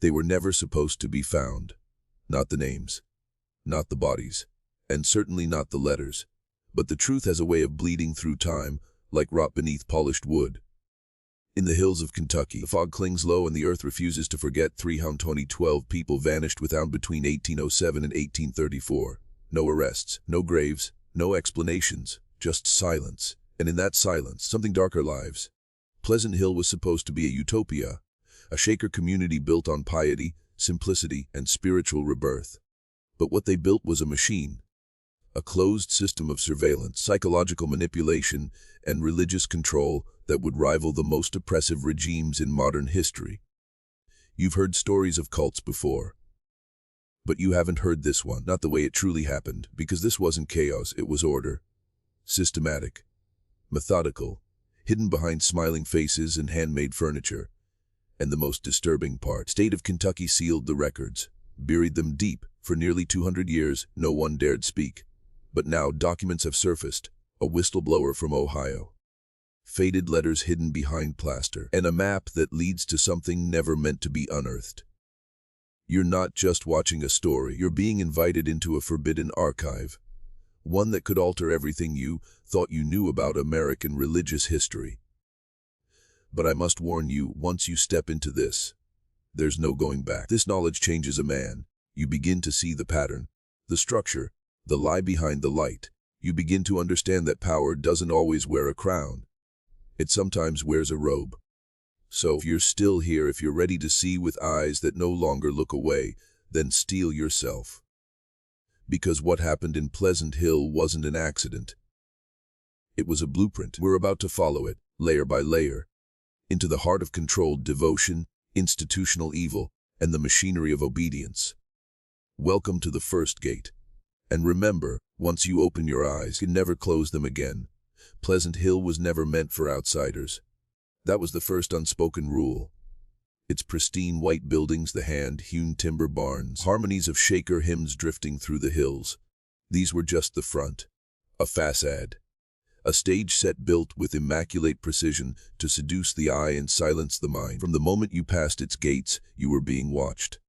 They were never supposed to be found. Not the names, not the bodies, and certainly not the letters. But the truth has a way of bleeding through time, like rot beneath polished wood. In the hills of Kentucky, the fog clings low and the earth refuses to forget 312 people vanished without between 1807 and 1834. No arrests, no graves, no explanations, just silence. And in that silence, something darker lives. Pleasant Hill was supposed to be a utopia, a Shaker community built on piety, simplicity, and spiritual rebirth. But what they built was a machine. A closed system of surveillance, psychological manipulation, and religious control that would rival the most oppressive regimes in modern history. You've heard stories of cults before, but you haven't heard this one, not the way it truly happened, because this wasn't chaos, it was order. Systematic, methodical, hidden behind smiling faces and handmade furniture. And the most disturbing part, state of Kentucky sealed the records, buried them deep. For nearly 200 years, no one dared speak. But now documents have surfaced, a whistleblower from Ohio, faded letters hidden behind plaster, and a map that leads to something never meant to be unearthed. You're not just watching a story, you're being invited into a forbidden archive, one that could alter everything you thought you knew about American religious history. But I must warn you, once you step into this, there's no going back. This knowledge changes a man. You begin to see the pattern, the structure, the lie behind the light. You begin to understand that power doesn't always wear a crown. It sometimes wears a robe. So if you're still here, if you're ready to see with eyes that no longer look away, then steel yourself. Because what happened in Pleasant Hill wasn't an accident. It was a blueprint. We're about to follow it, layer by layer, into the heart of controlled devotion, institutional evil, and the machinery of obedience. Welcome to the first gate. And remember, once you open your eyes, you can never close them again. Pleasant Hill was never meant for outsiders. That was the first unspoken rule. Its pristine white buildings, the hand-hewn timber barns, harmonies of Shaker hymns drifting through the hills. These were just the front, a facade, a stage set built with immaculate precision to seduce the eye and silence the mind. From the moment you passed its gates, you were being watched.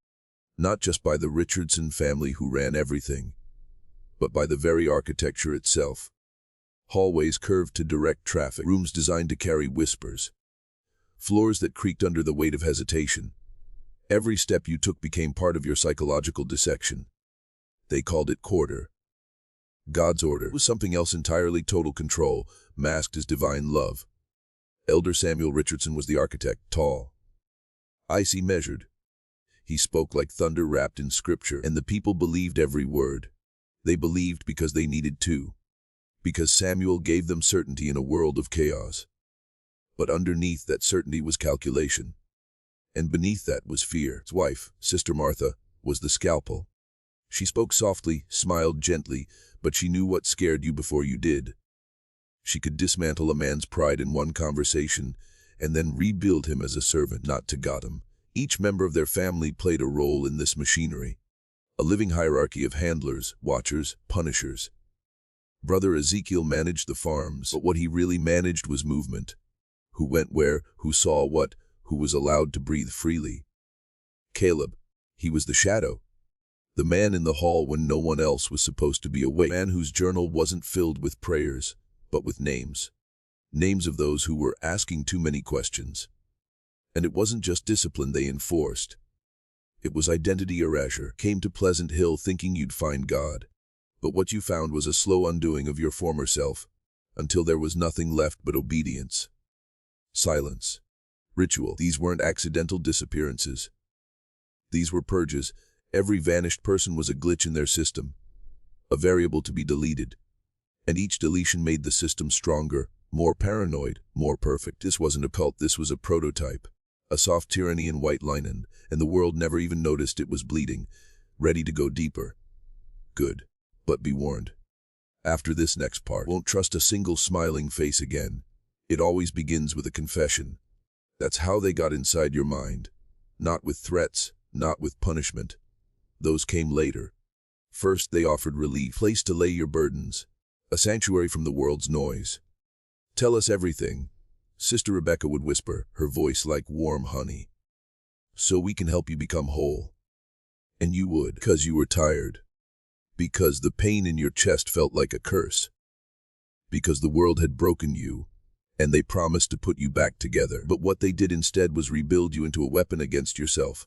Not just by the Richardson family who ran everything, but by the very architecture itself. Hallways curved to direct traffic, rooms designed to carry whispers, floors that creaked under the weight of hesitation. Every step you took became part of your psychological dissection. They called it quarter. God's order was something else entirely, total control, masked as divine love. Elder Samuel Richardson was the architect, tall, icy, measured. He spoke like thunder wrapped in scripture, and the people believed every word. They believed because they needed to, because Samuel gave them certainty in a world of chaos. But underneath that certainty was calculation, and beneath that was fear. His wife, Sister Martha, was the scalpel. She spoke softly, smiled gently, but she knew what scared you before you did. She could dismantle a man's pride in one conversation, and then rebuild him as a servant, not to God him. Each member of their family played a role in this machinery, a living hierarchy of handlers, watchers, punishers. Brother Ezekiel managed the farms, but what he really managed was movement. Who went where, who saw what, who was allowed to breathe freely. Caleb, he was the shadow. The man in the hall when no one else was supposed to be awake. A man whose journal wasn't filled with prayers, but with names. Names of those who were asking too many questions. And it wasn't just discipline they enforced. It was identity erasure. Came to Pleasant Hill thinking you'd find God. But what you found was a slow undoing of your former self, until there was nothing left but obedience. Silence. Ritual. These weren't accidental disappearances. These were purges. Every vanished person was a glitch in their system, a variable to be deleted. And each deletion made the system stronger, more paranoid, more perfect. This wasn't a cult, this was a prototype. A soft tyranny in white linen, and the world never even noticed it was bleeding, ready to go deeper. Good. But be warned. After this next part, won't trust a single smiling face again. It always begins with a confession. That's how they got inside your mind. Not with threats, not with punishment. Those came later. First, they offered relief, a place to lay your burdens, a sanctuary from the world's noise. Tell us everything, Sister Rebecca would whisper, her voice like warm honey. so we can help you become whole. And you would, because you were tired. Because the pain in your chest felt like a curse. Because the world had broken you, and they promised to put you back together. But what they did instead was rebuild you into a weapon against yourself.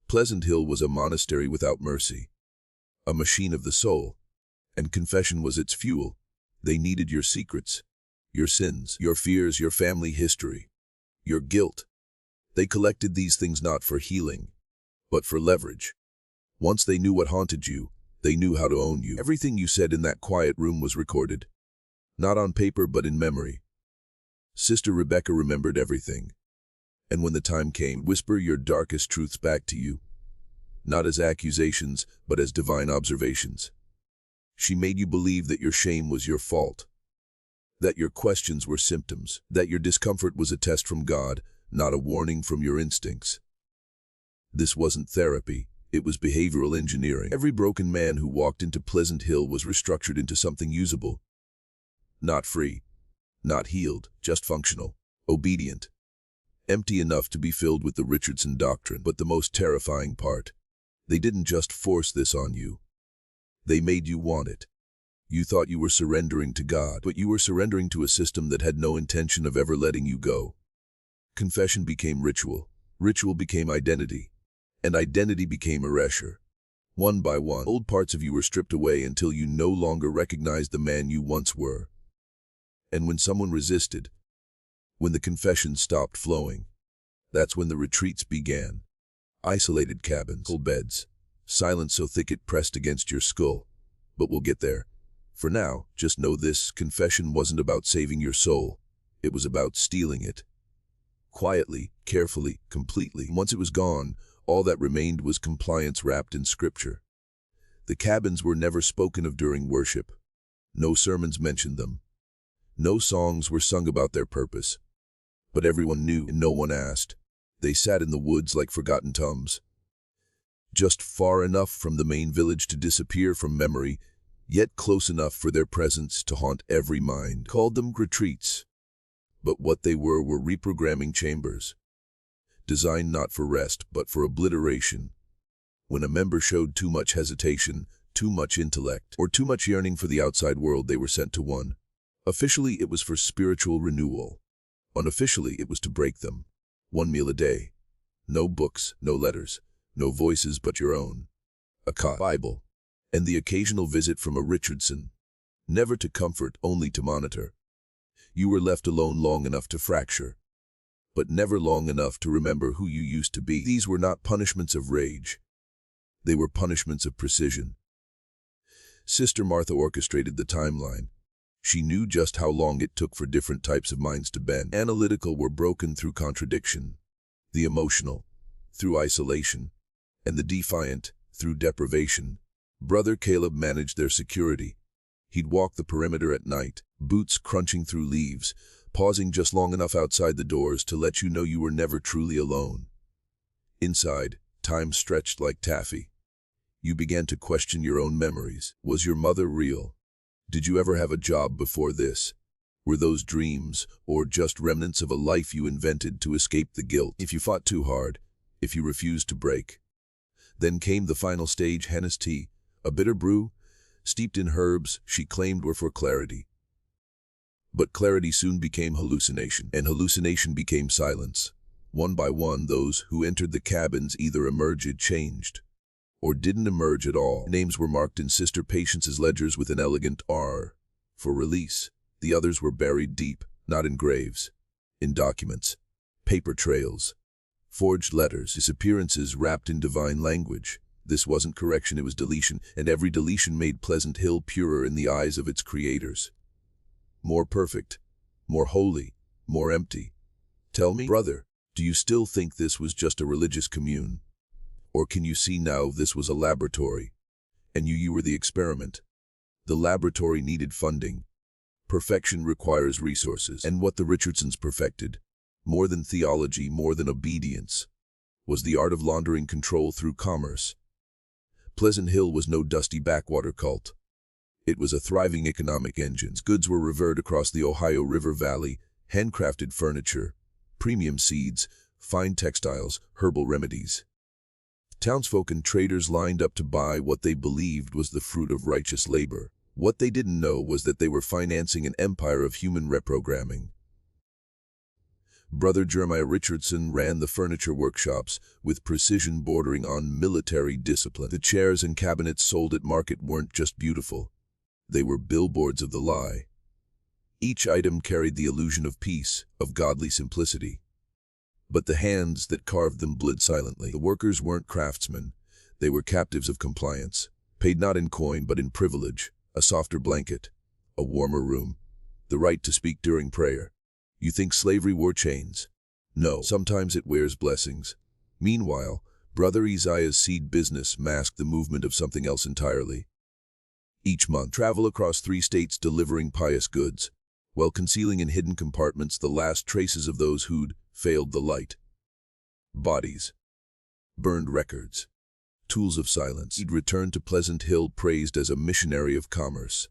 Pleasant Hill was a monastery without mercy, a machine of the soul, and confession was its fuel. They needed your secrets, your sins, your fears, your family history, your guilt. They collected these things not for healing, but for leverage. Once they knew what haunted you, they knew how to own you. Everything you said in that quiet room was recorded, not on paper but in memory. Sister Rebecca remembered everything, and when the time came, whisper your darkest truths back to you, not as accusations, but as divine observations. She made you believe that your shame was your fault, that your questions were symptoms, that your discomfort was a test from God, not a warning from your instincts. This wasn't therapy, it was behavioral engineering. Every broken man who walked into Pleasant Hill was restructured into something usable. Not free, not healed, just functional, obedient, empty enough to be filled with the Richardson doctrine. But the most terrifying part, they didn't just force this on you. They made you want it. You thought you were surrendering to God, but you were surrendering to a system that had no intention of ever letting you go. Confession became ritual, ritual became identity, and identity became erasure. One by one, old parts of you were stripped away until you no longer recognized the man you once were. And when someone resisted, when the confession stopped flowing, that's when the retreats began. Isolated cabins, cold beds, silence so thick it pressed against your skull. But we'll get there. For now, just know this: confession wasn't about saving your soul. It was about stealing it. Quietly, carefully, completely. Once it was gone, all that remained was compliance wrapped in scripture. The cabins were never spoken of during worship. No sermons mentioned them. No songs were sung about their purpose. But everyone knew and no one asked. They sat in the woods like forgotten tombs, just far enough from the main village to disappear from memory, yet close enough for their presence to haunt every mind. Called them retreats, but what they were reprogramming chambers, designed not for rest but for obliteration. When a member showed too much hesitation, too much intellect, or too much yearning for the outside world, they were sent to one. Officially, it was for spiritual renewal. Unofficially, it was to break them. 1 meal a day. No books, no letters, no voices but your own. A Bible, and the occasional visit from a Richardson. Never to comfort, only to monitor. You were left alone long enough to fracture, but never long enough to remember who you used to be. These were not punishments of rage. They were punishments of precision. Sister Martha orchestrated the timeline. She knew just how long it took for different types of minds to bend. Analytical were broken through contradiction, the emotional through isolation, and the defiant through deprivation. Brother Caleb managed their security. He'd walk the perimeter at night, boots crunching through leaves, pausing just long enough outside the doors to let you know you were never truly alone. Inside, time stretched like taffy. You began to question your own memories. Was your mother real? Did you ever have a job before this? Were those dreams, or just remnants of a life you invented to escape the guilt? If you fought too hard, if you refused to break. Then came the final stage: Henna's tea, a bitter brew, steeped in herbs she claimed were for clarity. But clarity soon became hallucination, and hallucination became silence. One by one, those who entered the cabins either emerged changed, or didn't emerge at all. Names were marked in Sister Patience's ledgers with an elegant R for release. The others were buried deep, not in graves, in documents, paper trails, forged letters, disappearances wrapped in divine language. This wasn't correction, it was deletion, and every deletion made Pleasant Hill purer in the eyes of its creators. More perfect, more holy, more empty. Tell me, brother, do you still think this was just a religious commune? Or can you see now this was a laboratory, and you were the experiment? The laboratory needed funding. Perfection requires resources, and what the Richardsons perfected, more than theology, more than obedience, was the art of laundering control through commerce. Pleasant Hill was no dusty backwater cult. It was a thriving economic engine. Goods were revered across the Ohio River Valley, handcrafted furniture, premium seeds, fine textiles, herbal remedies. Townsfolk and traders lined up to buy what they believed was the fruit of righteous labor. What they didn't know was that they were financing an empire of human reprogramming. Brother Jeremiah Richardson ran the furniture workshops with precision bordering on military discipline. The chairs and cabinets sold at market weren't just beautiful. They were billboards of the lie. Each item carried the illusion of peace, of godly simplicity. But the hands that carved them bled silently. The workers weren't craftsmen. They were captives of compliance, paid not in coin but in privilege, a softer blanket, a warmer room, the right to speak during prayer. You think slavery wore chains? No, sometimes it wears blessings. Meanwhile, Brother Isaiah's seed business masked the movement of something else entirely. Each month, travel across 3 states delivering pious goods, while concealing in hidden compartments the last traces of those who'd failed the light. Bodies, burned records, tools of silence. He'd returned to Pleasant Hill praised as a missionary of commerce,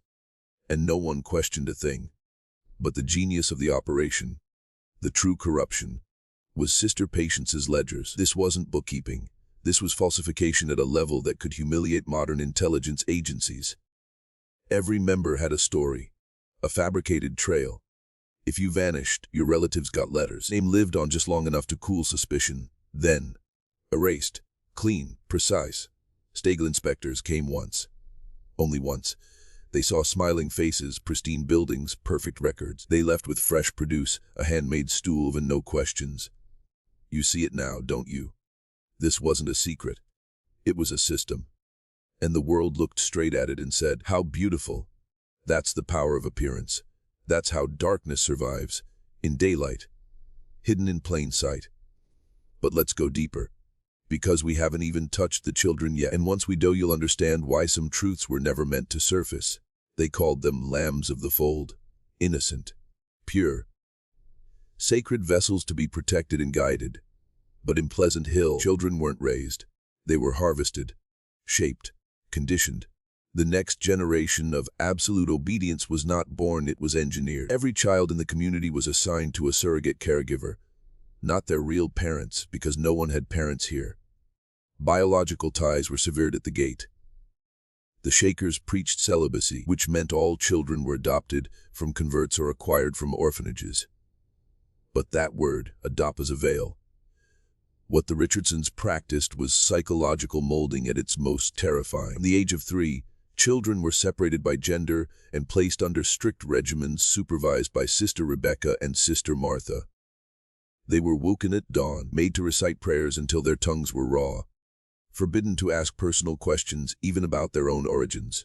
and no one questioned a thing. But the genius of the operation, the true corruption, was Sister Patience's ledgers. This wasn't bookkeeping. This was falsification at a level that could humiliate modern intelligence agencies. Every member had a story, a fabricated trail. If you vanished, your relatives got letters. Name lived on just long enough to cool suspicion. Then, erased, clean, precise. Stagel inspectors came once. Only once. They saw smiling faces, pristine buildings, perfect records. They left with fresh produce, a handmade stool and no questions. You see it now, don't you? This wasn't a secret. It was a system. And the world looked straight at it and said, "How beautiful." That's the power of appearance. That's how darkness survives, in daylight, hidden in plain sight. But let's go deeper, because we haven't even touched the children yet. And once we do, you'll understand why some truths were never meant to surface. They called them lambs of the fold, innocent, pure, sacred vessels to be protected and guided. But in Pleasant Hill, children weren't raised. They were harvested, shaped, conditioned. The next generation of absolute obedience was not born, it was engineered. Every child in the community was assigned to a surrogate caregiver, not their real parents, because no one had parents here. Biological ties were severed at the gate. The Shakers preached celibacy, which meant all children were adopted from converts or acquired from orphanages. But that word, adopt, was a veil. What the Richardsons practiced was psychological molding at its most terrifying. From the age of 3, children were separated by gender and placed under strict regimens supervised by Sister Rebecca and Sister Martha. They were woken at dawn, made to recite prayers until their tongues were raw, forbidden to ask personal questions even about their own origins.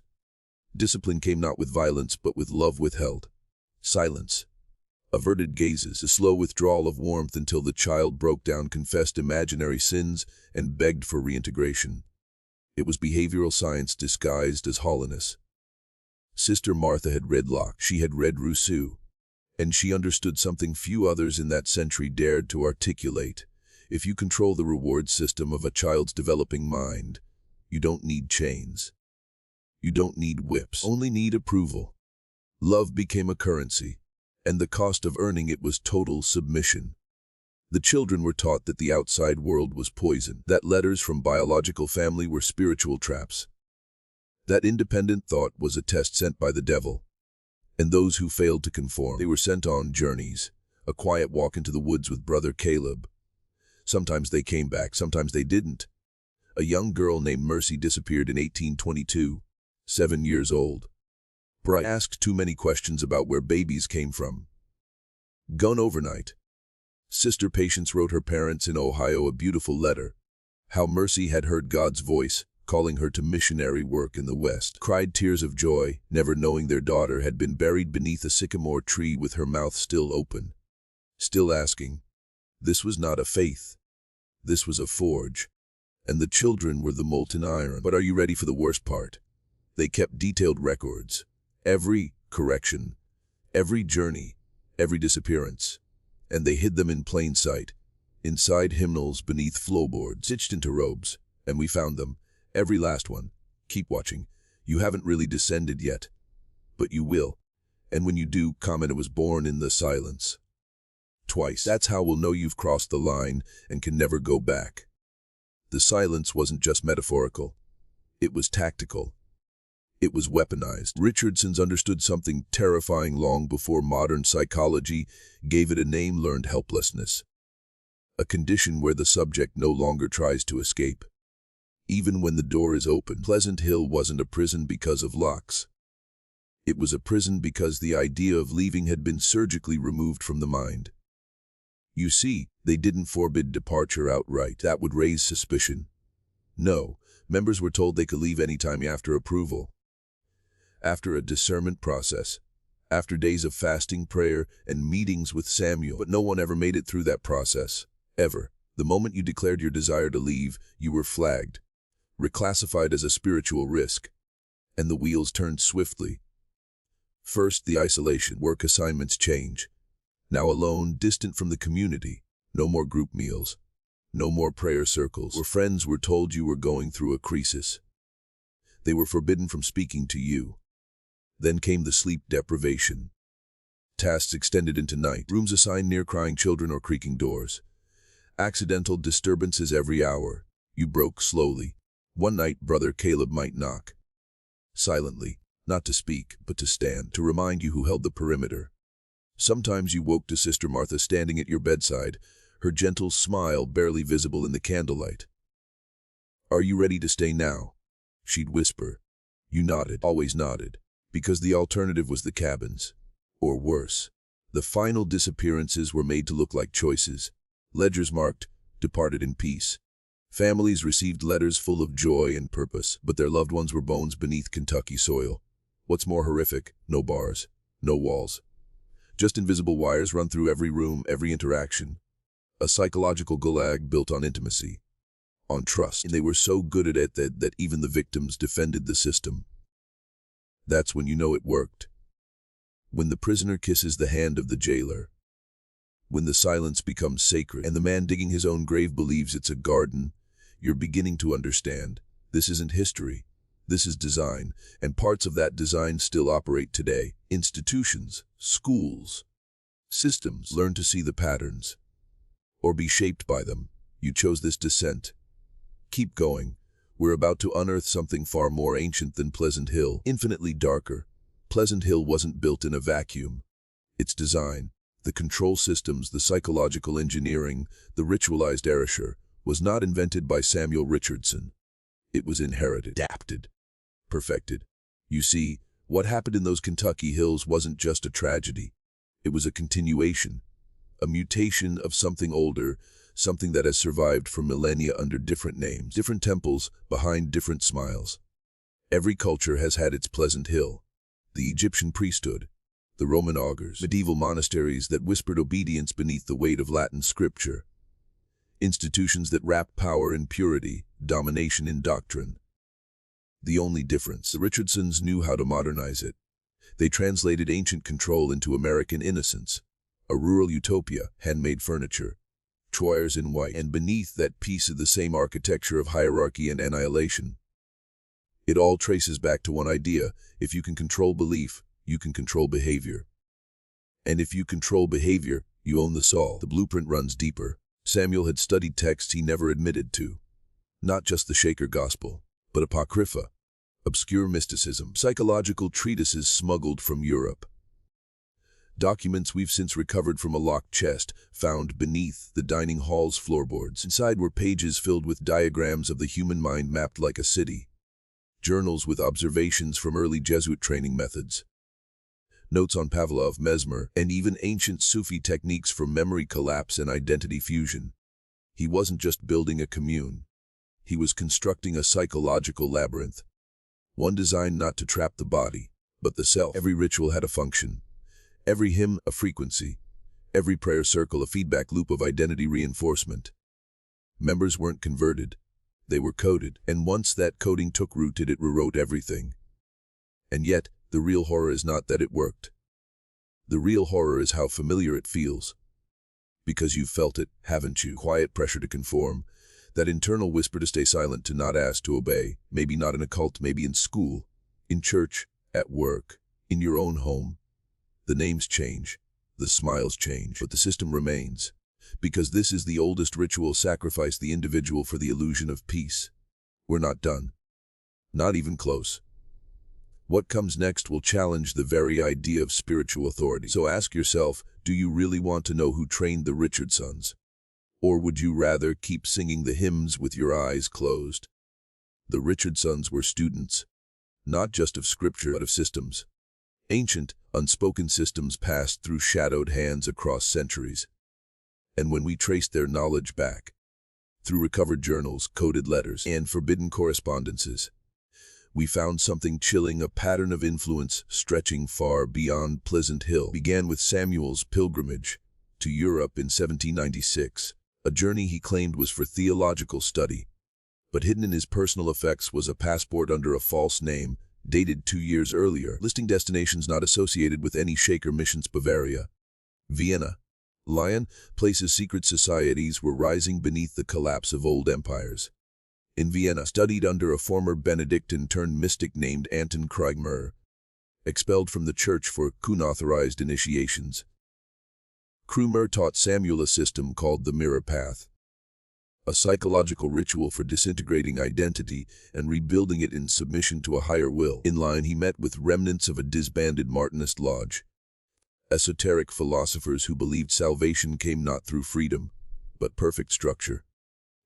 Discipline came not with violence but with love withheld. Silence, averted gazes, a slow withdrawal of warmth until the child broke down, confessed imaginary sins, and begged for reintegration. It was behavioral science disguised as holiness. Sister Martha had read Locke, she had read Rousseau, and she understood something few others in that century dared to articulate. If you control the reward system of a child's developing mind, you don't need chains. You don't need whips, only need approval. Love became a currency, and the cost of earning it was total submission. The children were taught that the outside world was poison, that letters from biological family were spiritual traps, that independent thought was a test sent by the devil, and those who failed to conform, they were sent on journeys, a quiet walk into the woods with Brother Caleb. Sometimes they came back, sometimes they didn't. A young girl named Mercy disappeared in 1822, 7 years old. Bright asked too many questions about where babies came from. Gone overnight. Sister Patience wrote her parents in Ohio a beautiful letter. How Mercy had heard God's voice, calling her to missionary work in the West. Cried tears of joy, never knowing their daughter had been buried beneath a sycamore tree with her mouth still open. Still asking. This was not a faith. This was a forge. And the children were the molten iron. But are you ready for the worst part? They kept detailed records. Every correction, every journey, every disappearance. And they hid them in plain sight, inside hymnals beneath floorboards, stitched into robes. And we found them, every last one. Keep watching. You haven't really descended yet. But you will. And when you do, comment, it was born in the silence. twice. That's how we'll know you've crossed the line and can never go back. The silence wasn't just metaphorical. It was tactical. It was weaponized. Richardson's understood something terrifying long before modern psychology gave it a name: learned helplessness. A condition where the subject no longer tries to escape. Even when the door is open, Pleasant Hill wasn't a prison because of locks. It was a prison because the idea of leaving had been surgically removed from the mind. You see, they didn't forbid departure outright. That would raise suspicion. No, members were told they could leave anytime after approval. After a discernment process. After days of fasting, prayer, and meetings with Samuel. But no one ever made it through that process. Ever. The moment you declared your desire to leave, you were flagged. Reclassified as a spiritual risk. And the wheels turned swiftly. First, the isolation. Work assignments change. Now alone, distant from the community. No more group meals. No more prayer circles where friends were told you were going through a crisis. They were forbidden from speaking to you. Then came the sleep deprivation. Tasks extended into night. Rooms assigned near crying children or creaking doors. Accidental disturbances every hour. You broke slowly. One night, Brother Caleb might knock. Silently. Not to speak, but to stand, to remind you who held the perimeter. Sometimes you woke to Sister Martha standing at your bedside, her gentle smile barely visible in the candlelight. "Are you ready to stay now?" she'd whisper. You nodded, always nodded, because the alternative was the cabins. Or worse. The final disappearances were made to look like choices. Ledgers marked, "Departed in peace." Families received letters full of joy and purpose, but their loved ones were bones beneath Kentucky soil. What's more horrific? No bars, no walls. Just invisible wires run through every room, every interaction. A psychological gulag built on intimacy, on trust. And they were so good at it that even the victims defended the system. That's when you know it worked. When the prisoner kisses the hand of the jailer. When the silence becomes sacred and the man digging his own grave believes it's a garden, you're beginning to understand. This isn't history. This is design, and parts of that design still operate today. Institutions, schools, systems learn to see the patterns, or be shaped by them. You chose this descent. Keep going. We're about to unearth something far more ancient than Pleasant Hill, infinitely darker. Pleasant Hill wasn't built in a vacuum. Its design, the control systems, the psychological engineering, the ritualized erasure, was not invented by Samuel Richardson. It was inherited, adapted, perfected. You see, what happened in those Kentucky hills wasn't just a tragedy. It was a continuation, a mutation of something older, something that has survived for millennia under different names, different temples, behind different smiles. Every culture has had its Pleasant Hill. The Egyptian priesthood, the Roman augurs, medieval monasteries that whispered obedience beneath the weight of Latin scripture. Institutions that wrap power in purity, domination in doctrine. The only difference, the Richardsons knew how to modernize it. They translated ancient control into American innocence, a rural utopia, handmade furniture, choirs in white, and beneath that piece of the same architecture of hierarchy and annihilation. It all traces back to one idea: if you can control belief, you can control behavior. And if you control behavior, you own the soul. The blueprint runs deeper. Samuel had studied texts he never admitted to. Not just the Shaker Gospel, but Apocrypha, obscure mysticism, psychological treatises smuggled from Europe. Documents we've since recovered from a locked chest, found beneath the dining hall's floorboards. Inside were pages filled with diagrams of the human mind mapped like a city. Journals with observations from early Jesuit training methods. Notes on Pavlov, Mesmer, and even ancient Sufi techniques for memory collapse and identity fusion. He wasn't just building a commune. He was constructing a psychological labyrinth. One designed not to trap the body, but the self. Every ritual had a function. Every hymn, a frequency. Every prayer circle, a feedback loop of identity reinforcement. Members weren't converted. They were coded, and once that coding took root, it rewrote everything. And yet, the real horror is not that it worked. The real horror is how familiar it feels. Because you've felt it, haven't you? Quiet pressure to conform. That internal whisper to stay silent, to not ask, to obey. Maybe not in a cult, maybe in school, in church, at work, in your own home. The names change. The smiles change, but the system remains. Because this is the oldest ritual, sacrifice the individual for the illusion of peace. We're not done. Not even close. What comes next will challenge the very idea of spiritual authority. So ask yourself, do you really want to know who trained the Richardsons? Or would you rather keep singing the hymns with your eyes closed? The Richardsons were students, not just of scripture, but of systems. Ancient, unspoken systems passed through shadowed hands across centuries. And when we traced their knowledge back, through recovered journals, coded letters, and forbidden correspondences, we found something chilling, a pattern of influence stretching far beyond Pleasant Hill. It began with Samuel's pilgrimage to Europe in 1796, a journey he claimed was for theological study. But hidden in his personal effects was a passport under a false name, dated 2 years earlier, listing destinations not associated with any Shaker missions. Bavaria, Vienna, Lyon, places secret societies were rising beneath the collapse of old empires. In Vienna, studied under a former Benedictine-turned-mystic named Anton Kriegmer, expelled from the church for unauthorized initiations. Kriegmer taught Samuel a system called the Mirror Path, a psychological ritual for disintegrating identity and rebuilding it in submission to a higher will. In Lyon, he met with remnants of a disbanded Martinist lodge, esoteric philosophers who believed salvation came not through freedom, but perfect structure.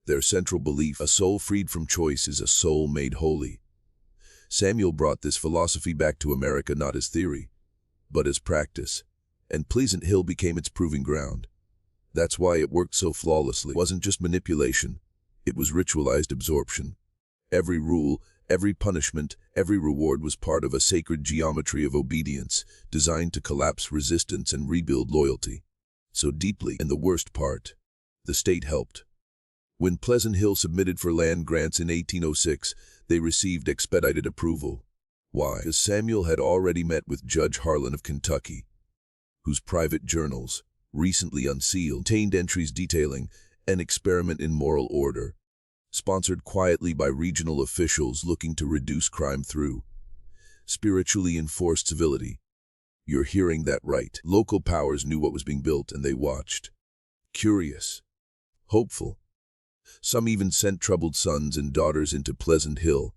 Their central belief, a soul freed from choice is a soul made holy. Samuel brought this philosophy back to America not as theory, but as practice, and Pleasant Hill became its proving ground. That's why it worked so flawlessly. It wasn't just manipulation, it was ritualized absorption. Every rule, every punishment, every reward was part of a sacred geometry of obedience, designed to collapse resistance and rebuild loyalty. So deeply, and the worst part, the state helped. When Pleasant Hill submitted for land grants in 1806, they received expedited approval. Why? Because Samuel had already met with Judge Harlan of Kentucky, whose private journals, recently unsealed, contained entries detailing an experiment in moral order, sponsored quietly by regional officials looking to reduce crime through spiritually enforced civility. You're hearing that right. Local powers knew what was being built and they watched. Curious. Hopeful. Some even sent troubled sons and daughters into Pleasant Hill,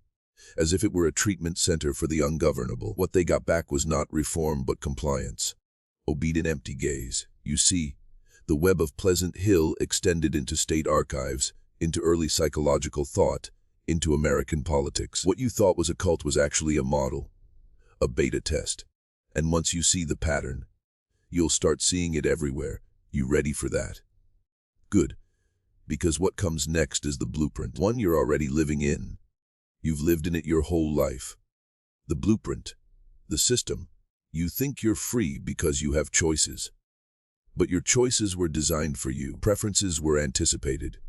as if it were a treatment center for the ungovernable. What they got back was not reform but compliance. Obedient empty gaze. You see, the web of Pleasant Hill extended into state archives, into early psychological thought, into American politics. What you thought was a cult was actually a model, a beta test. And once you see the pattern, you'll start seeing it everywhere. You ready for that? Good. Because what comes next is the blueprint, one you're already living in. You've lived in it your whole life. The blueprint, the system. You think you're free because you have choices. But your choices were designed for you. Preferences were anticipated.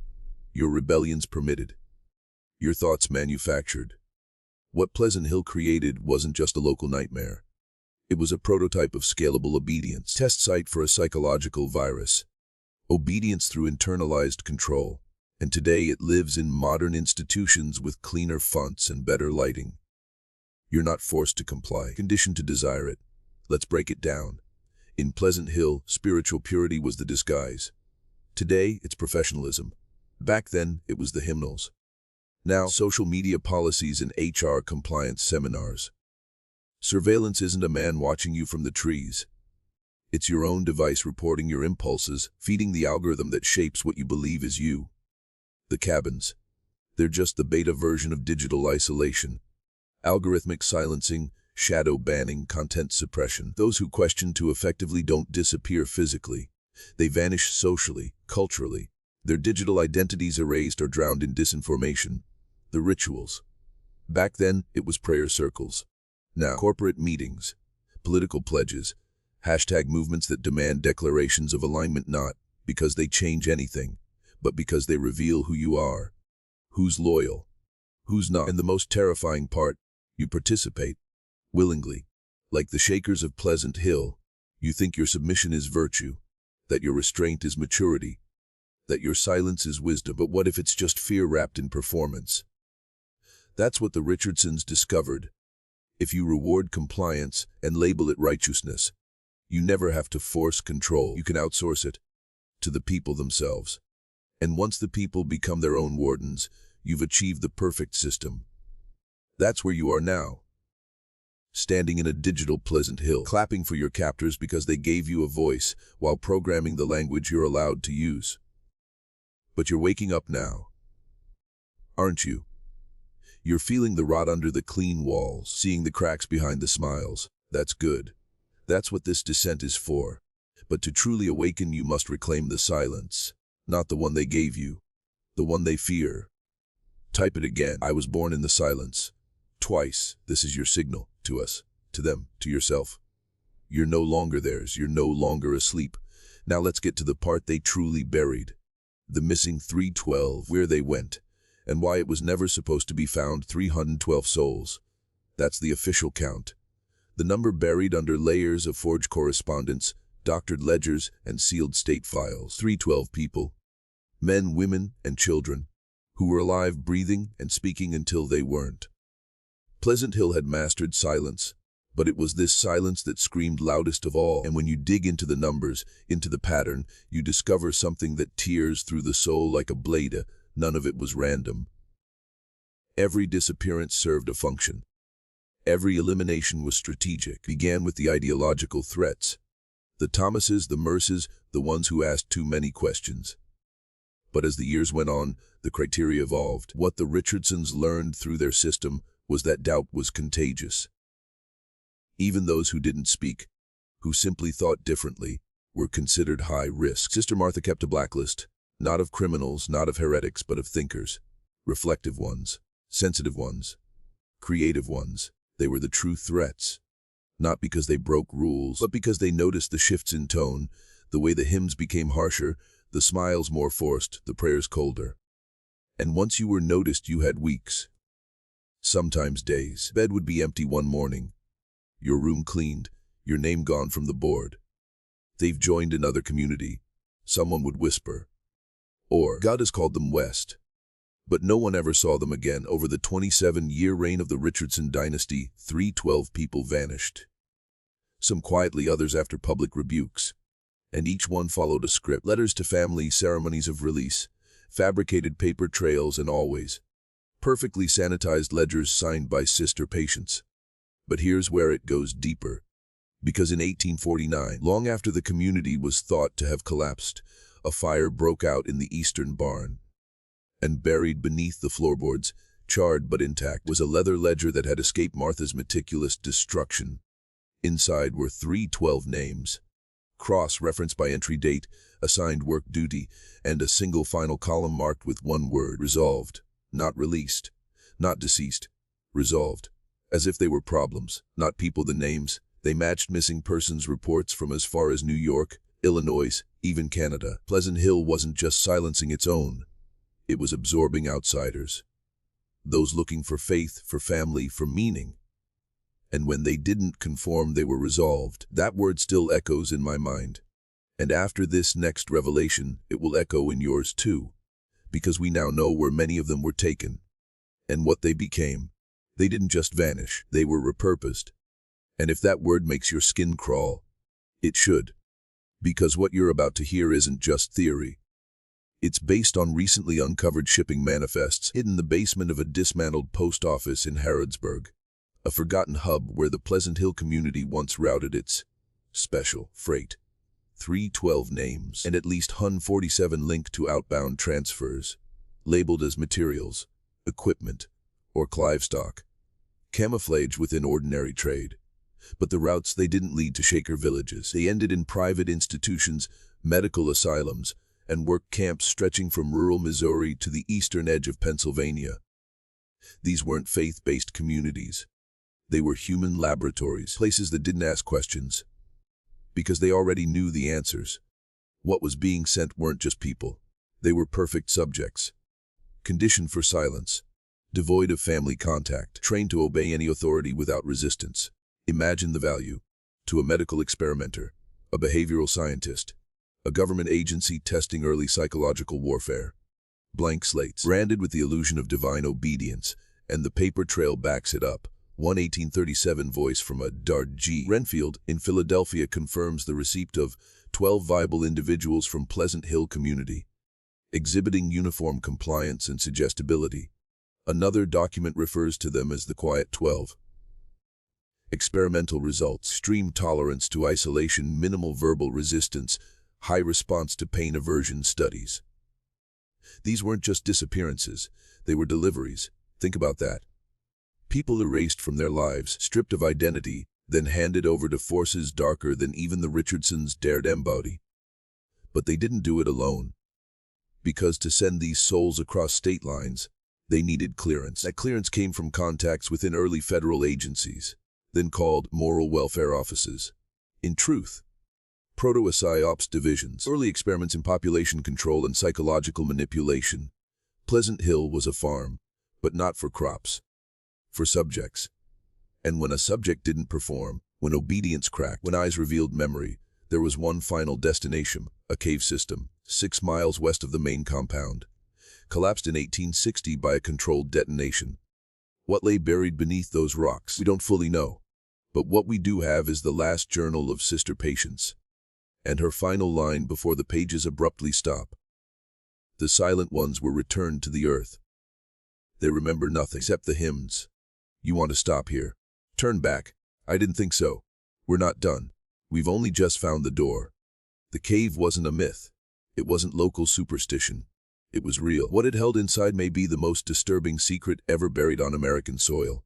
Your rebellions permitted. Your thoughts manufactured. What Pleasant Hill created wasn't just a local nightmare. It was a prototype of scalable obedience, test site for a psychological virus. Obedience through internalized control. And today it lives in modern institutions with cleaner fonts and better lighting. You're not forced to comply, conditioned to desire it. Let's break it down. In Pleasant Hill, spiritual purity was the disguise. Today, it's professionalism. Back then, it was the hymnals. Now, social media policies and HR compliance seminars. Surveillance isn't a man watching you from the trees. It's your own device reporting your impulses, feeding the algorithm that shapes what you believe is you. The cabins. They're just the beta version of digital isolation. Algorithmic silencing, shadow banning, content suppression. Those who question too effectively don't disappear physically. They vanish socially, culturally. Their digital identities erased or drowned in disinformation. The rituals. Back then, it was prayer circles. Now, corporate meetings, political pledges, hashtag movements that demand declarations of alignment not because they change anything, but because they reveal who you are, who's loyal, who's not. And the most terrifying part, you participate, willingly. Like the Shakers of Pleasant Hill, you think your submission is virtue, that your restraint is maturity, that your silence is wisdom. But what if it's just fear wrapped in performance? That's what the Richardsons discovered. If you reward compliance and label it righteousness, You never have to force control. You can outsource it to the people themselves. And once the people become their own wardens, you've achieved the perfect system. That's where you are now. Standing in a digital Pleasant Hill, clapping for your captors because they gave you a voice while programming the language you're allowed to use. But you're waking up now, aren't you? You're feeling the rot under the clean walls, seeing the cracks behind the smiles. That's good. That's what this descent is for. But to truly awaken, you must reclaim the silence, not the one they gave you, the one they fear. Type it again. I was born in the silence. Twice. This is your signal to us, to them, to yourself. You're no longer theirs. You're no longer asleep. Now let's get to the part they truly buried. The missing 312, where they went, and why it was never supposed to be found. 312 souls. That's the official count. The number buried under layers of forged correspondence, doctored ledgers, and sealed state files. 312 people. Men, women, and children, who were alive, breathing, and speaking until they weren't. Pleasant Hill had mastered silence, but it was this silence that screamed loudest of all. And when you dig into the numbers, into the pattern, you discover something that tears through the soul like a blade. None of it was random. Every disappearance served a function. Every elimination was strategic. Began with the ideological threats. The Thomases, the Merces, the ones who asked too many questions. But as the years went on, the criteria evolved. What the Richardsons learned through their system was that doubt was contagious. Even those who didn't speak, who simply thought differently, were considered high risk. Sister Martha kept a blacklist, not of criminals, not of heretics, but of thinkers, reflective ones, sensitive ones, creative ones. They were the true threats, not because they broke rules, but because they noticed the shifts in tone, the way the hymns became harsher, the smiles more forced, the prayers colder. And once you were noticed, you had weeks, sometimes days. Bed would be empty one morning, your room cleaned, your name gone from the board. They've joined another community, someone would whisper. Or, God has called them west. But no one ever saw them again. Over the 27-year reign of the Richardson dynasty, 312 people vanished. Some quietly, others after public rebukes. And each one followed a script. Letters to family, ceremonies of release, fabricated paper trails, and always perfectly sanitized ledgers signed by sister patients. But here's where it goes deeper. Because in 1849, long after the community was thought to have collapsed, a fire broke out in the eastern barn. And buried beneath the floorboards, charred but intact, was a leather ledger that had escaped Martha's meticulous destruction. Inside were 312 names, cross-referenced by entry date, assigned work duty, and a single final column marked with one word: resolved. Not released, not deceased, resolved. As if they were problems, not people. The names, they matched missing persons reports from as far as New York, Illinois, even Canada. Pleasant Hill wasn't just silencing its own. It was absorbing outsiders, those looking for faith, for family, for meaning. And when they didn't conform, they were resolved. That word still echoes in my mind. And after this next revelation, it will echo in yours too, because we now know where many of them were taken, and what they became. They didn't just vanish, they were repurposed. And if that word makes your skin crawl, it should. Because what you're about to hear isn't just theory. It's based on recently uncovered shipping manifests hidden in the basement of a dismantled post office in Harrodsburg, a forgotten hub where the Pleasant Hill community once routed its special freight. 312 names, and at least 147 linked to outbound transfers, labeled as materials, equipment, or livestock, camouflage within ordinary trade. But the routes, they didn't lead to Shaker villages. They ended in private institutions, medical asylums, and work camps stretching from rural Missouri to the eastern edge of Pennsylvania. These weren't faith-based communities. They were human laboratories, places that didn't ask questions, because they already knew the answers. What was being sent weren't just people. They were perfect subjects, conditioned for silence, devoid of family contact, trained to obey any authority without resistance. Imagine the value to a medical experimenter, a behavioral scientist, a government agency testing early psychological warfare. Blank slates, branded with the illusion of divine obedience, and the paper trail backs it up. One 1837 voice from a Dard G. Renfield in Philadelphia confirms the receipt of 12 viable individuals from Pleasant Hill community, exhibiting uniform compliance and suggestibility. Another document refers to them as the Quiet 12. Experimental results: extreme tolerance to isolation, minimal verbal resistance, high response to pain aversion studies. These weren't just disappearances, they were deliveries. Think about that. People erased from their lives, stripped of identity, then handed over to forces darker than even the Richardsons dared embody. But they didn't do it alone. Because to send these souls across state lines, they needed clearance. That clearance came from contacts within early federal agencies, then called moral welfare offices. In truth, proto-psyops divisions, early experiments in population control and psychological manipulation. Pleasant Hill was a farm, but not for crops, for subjects. And when a subject didn't perform, when obedience cracked, when eyes revealed memory, there was one final destination, a cave system, 6 miles west of the main compound, collapsed in 1860 by a controlled detonation. What lay buried beneath those rocks, we don't fully know. But what we do have is the last journal of Sister Patience, and her final line before the pages abruptly stop. The silent ones were returned to the earth. They remember nothing except the hymns. You want to stop here? Turn back. I didn't think so. We're not done. We've only just found the door. The cave wasn't a myth. It wasn't local superstition. It was real. What it held inside may be the most disturbing secret ever buried on American soil.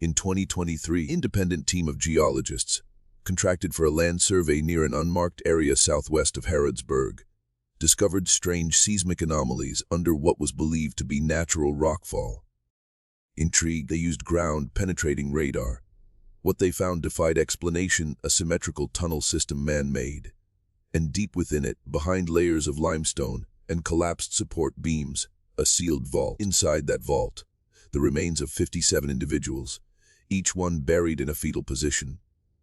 In 2023, an independent team of geologists, contracted for a land survey near an unmarked area southwest of Harrodsburg, discovered strange seismic anomalies under what was believed to be natural rockfall. Intrigued, they used ground-penetrating radar. What they found defied explanation: a symmetrical tunnel system man-made. And deep within it, behind layers of limestone and collapsed support beams, a sealed vault. Inside that vault, the remains of 57 individuals, each one buried in a fetal position,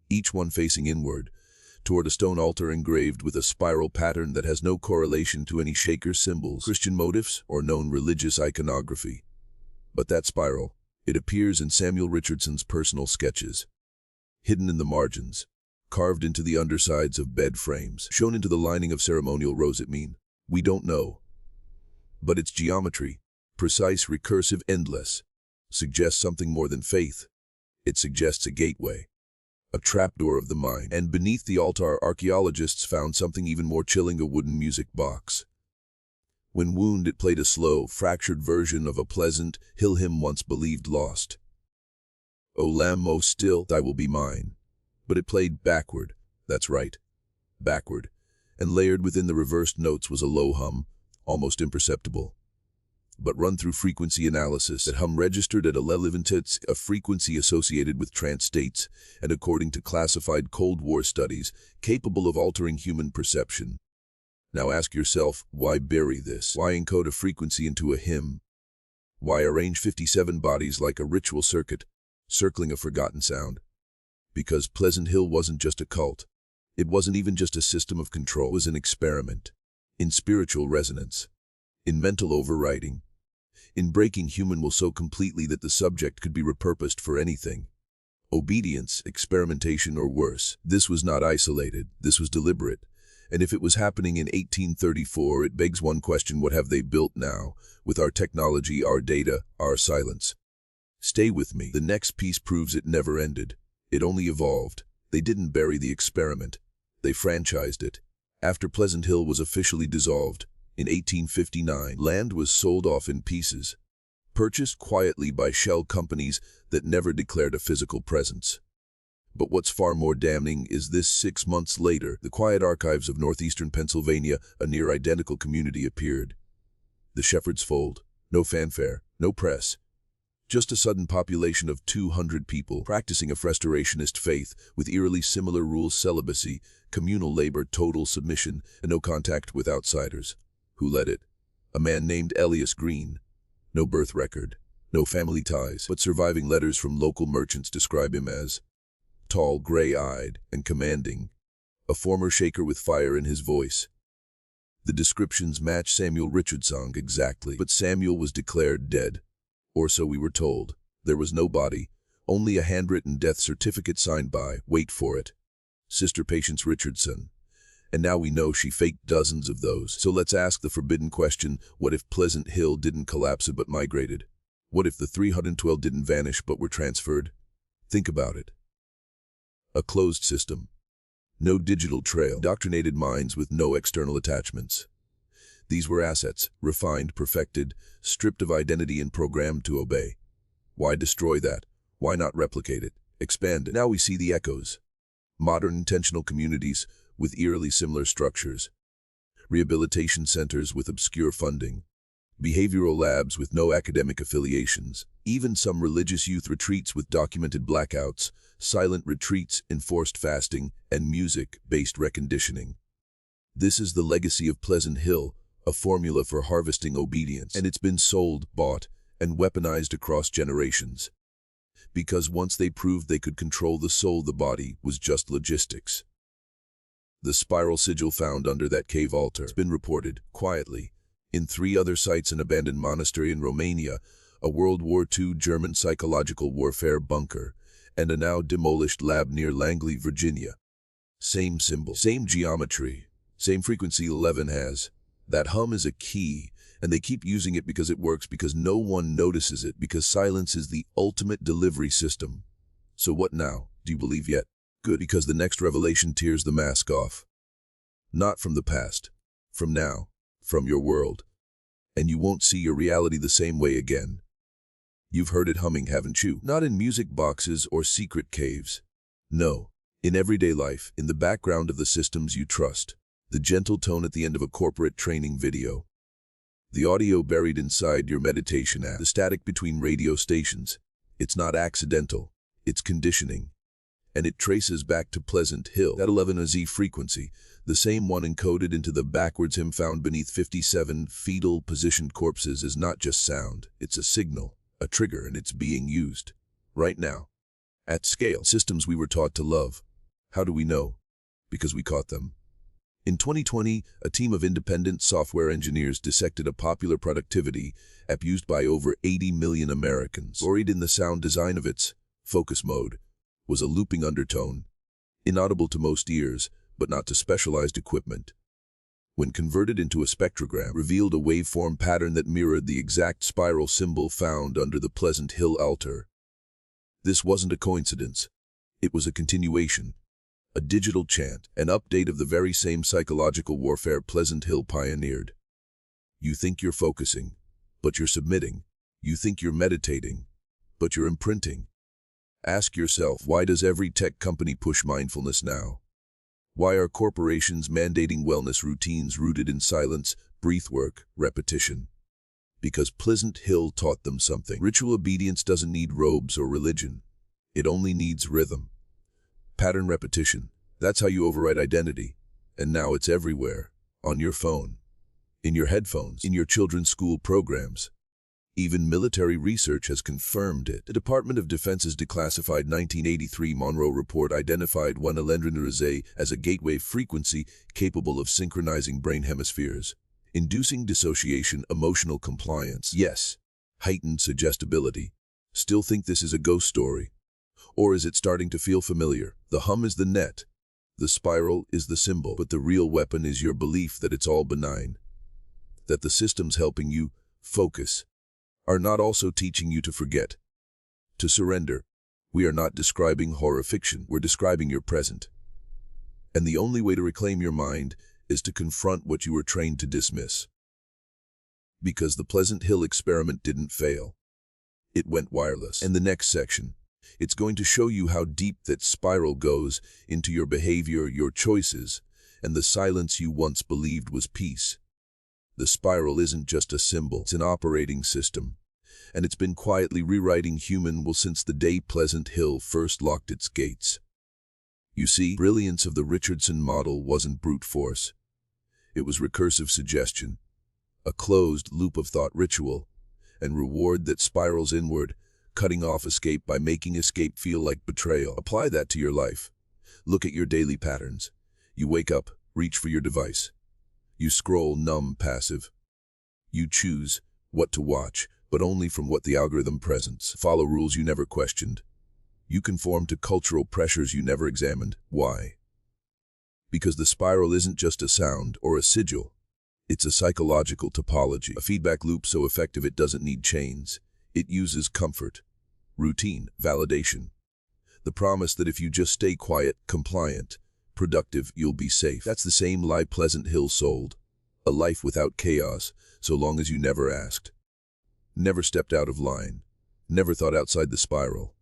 each one facing inward, toward a stone altar engraved with a spiral pattern that has no correlation to any Shaker symbols, Christian motifs, or known religious iconography. But that spiral, it appears in Samuel Richardson's personal sketches, hidden in the margins, carved into the undersides of bed frames, shown into the lining of ceremonial rosetmine. We don't know. But its geometry, precise, recursive, endless, suggests something more than faith. It suggests a gateway, a trapdoor of the mind. And beneath the altar, archaeologists found something even more chilling: a wooden music box. When wound, it played a slow, fractured version of a Pleasant Hill hymn once believed lost. O Lamb most still, thy will be mine. But it played backward. That's right, backward. And layered within the reversed notes was a low hum, almost imperceptible, but run through frequency analysis. That hum registered at 11 Hz, a frequency associated with trance states, and according to classified Cold War studies, capable of altering human perception. Now ask yourself, why bury this? Why encode a frequency into a hymn? Why arrange 57 bodies like a ritual circuit, circling a forgotten sound? Because Pleasant Hill wasn't just a cult. It wasn't even just a system of control. It was an experiment in spiritual resonance, in mental overriding, in breaking human will so completely that the subject could be repurposed for anything. Obedience, experimentation, or worse. This was not isolated. This was deliberate. And if it was happening in 1834, it begs one question: what have they built now, with our technology, our data, our silence? Stay with me. The next piece proves it never ended. It only evolved. They didn't bury the experiment. They franchised it. After Pleasant Hill was officially dissolved, in 1859, land was sold off in pieces, purchased quietly by shell companies that never declared a physical presence. But what's far more damning is this: 6 months later, the quiet archives of northeastern Pennsylvania, a near-identical community, appeared. The Shepherd's Fold. No fanfare, no press. Just a sudden population of 200 people practicing a restorationist faith with eerily similar rules: celibacy, communal labor, total submission, and no contact with outsiders. Who led it? A man named Elias Green. No birth record, no family ties, but surviving letters from local merchants describe him as tall, gray-eyed, and commanding, a former Shaker with fire in his voice. The descriptions match Samuel Richardson exactly, but Samuel was declared dead, or so we were told. There was no body, Only a handwritten death certificate signed by, wait for it, Sister Patience Richardson. And now we know she faked dozens of those. So let's ask the forbidden question, what if Pleasant Hill didn't collapse but migrated? What if the 312 didn't vanish but were transferred? Think about it. A closed system. No digital trail. Indoctrinated minds with no external attachments. These were assets, refined, perfected, stripped of identity and programmed to obey. Why destroy that? Why not replicate it, expand it? Now we see the echoes. Modern intentional communities with eerily similar structures. Rehabilitation centers with obscure funding. Behavioral labs with no academic affiliations. Even some religious youth retreats with documented blackouts, silent retreats, enforced fasting, and music-based reconditioning. This is the legacy of Pleasant Hill, a formula for harvesting obedience, and it's been sold, bought, and weaponized across generations. Because once they proved they could control the soul, the body was just logistics. The spiral sigil found under that cave altar has been reported, quietly, in 3 other sites: an abandoned monastery in Romania, a World War II German psychological warfare bunker, and a now demolished lab near Langley, Virginia. Same symbol, same geometry, same frequency 11 has. That hum is a key, and they keep using it because it works, because no one notices it, because silence is the ultimate delivery system. So what now? Do you believe yet? Good, because the next revelation tears the mask off. Not from the past, from now, from your world. And you won't see your reality the same way again. You've heard it humming, haven't you? Not in music boxes or secret caves. No, in everyday life, in the background of the systems you trust. The gentle tone at the end of a corporate training video. The audio buried inside your meditation app. The static between radio stations. It's not accidental. It's conditioning. And it traces back to Pleasant Hill. That 11Z frequency, the same one encoded into the backwards hymn found beneath 57 fetal positioned corpses, is not just sound. It's a signal, a trigger, and it's being used. Right now. At scale. Systems we were taught to love. How do we know? Because we caught them. In 2020, a team of independent software engineers dissected a popular productivity app used by over 80 million Americans. Buried in the sound design of its focus mode was a looping undertone, inaudible to most ears, but not to specialized equipment. When converted into a spectrogram, revealed a waveform pattern that mirrored the exact spiral symbol found under the Pleasant Hill altar. This wasn't a coincidence. It was a continuation. A digital chant, an update of the very same psychological warfare Pleasant Hill pioneered. You think you're focusing, but you're submitting. You think you're meditating, but you're imprinting. Ask yourself, why does every tech company push mindfulness now? Why are corporations mandating wellness routines rooted in silence, breathwork, repetition? Because Pleasant Hill taught them something. Ritual obedience doesn't need robes or religion. It only needs rhythm. Pattern repetition. That's how you override identity. And now it's everywhere. On your phone. In your headphones. In your children's school programs. Even military research has confirmed it. The Department of Defense's declassified 1983 Monroe Report identified 111 as a gateway frequency capable of synchronizing brain hemispheres, inducing dissociation, emotional compliance. Yes, heightened suggestibility. Still think this is a ghost story? Or is it starting to feel familiar? The hum is the net. The spiral is the symbol. But the real weapon is your belief that it's all benign. That the systems helping you focus are not also teaching you to forget, to surrender. We are not describing horror fiction, we're describing your present. And the only way to reclaim your mind is to confront what you were trained to dismiss. Because the Pleasant Hill experiment didn't fail. It went wireless. And the next section, it's going to show you how deep that spiral goes into your behavior, your choices, and the silence you once believed was peace. The spiral isn't just a symbol, it's an operating system, and it's been quietly rewriting human will since the day Pleasant Hill first locked its gates. You see, brilliance of the Richardson model wasn't brute force. It was recursive suggestion, a closed loop of thought ritual, and reward that spirals inward, cutting off escape by making escape feel like betrayal. Apply that to your life. Look at your daily patterns. You wake up, reach for your device. You scroll, numb, passive. You choose what to watch, but only from what the algorithm presents. Follow rules you never questioned. You conform to cultural pressures you never examined. Why? Because the spiral isn't just a sound or a sigil. It's a psychological topology, a feedback loop so effective it doesn't need chains. It uses comfort, routine, validation. The promise that if you just stay quiet, compliant, productive, you'll be safe. That's the same lie Pleasant Hill sold. A life without chaos, so long as you never asked. Never stepped out of line. Never thought outside the spiral.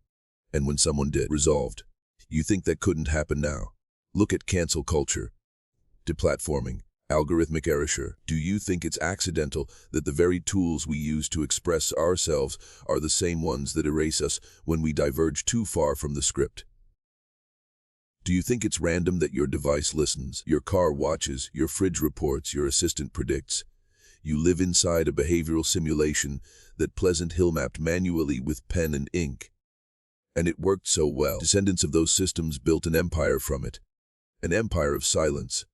And when someone did, resolved. You think that couldn't happen now? Look at cancel culture. Deplatforming. Algorithmic erasure. Do you think it's accidental that the very tools we use to express ourselves are the same ones that erase us when we diverge too far from the script? Do you think it's random that your device listens, your car watches, your fridge reports, your assistant predicts? You live inside a behavioral simulation that Pleasant Hill mapped manually with pen and ink. And it worked so well. Descendants of those systems built an empire from it. An empire of silence.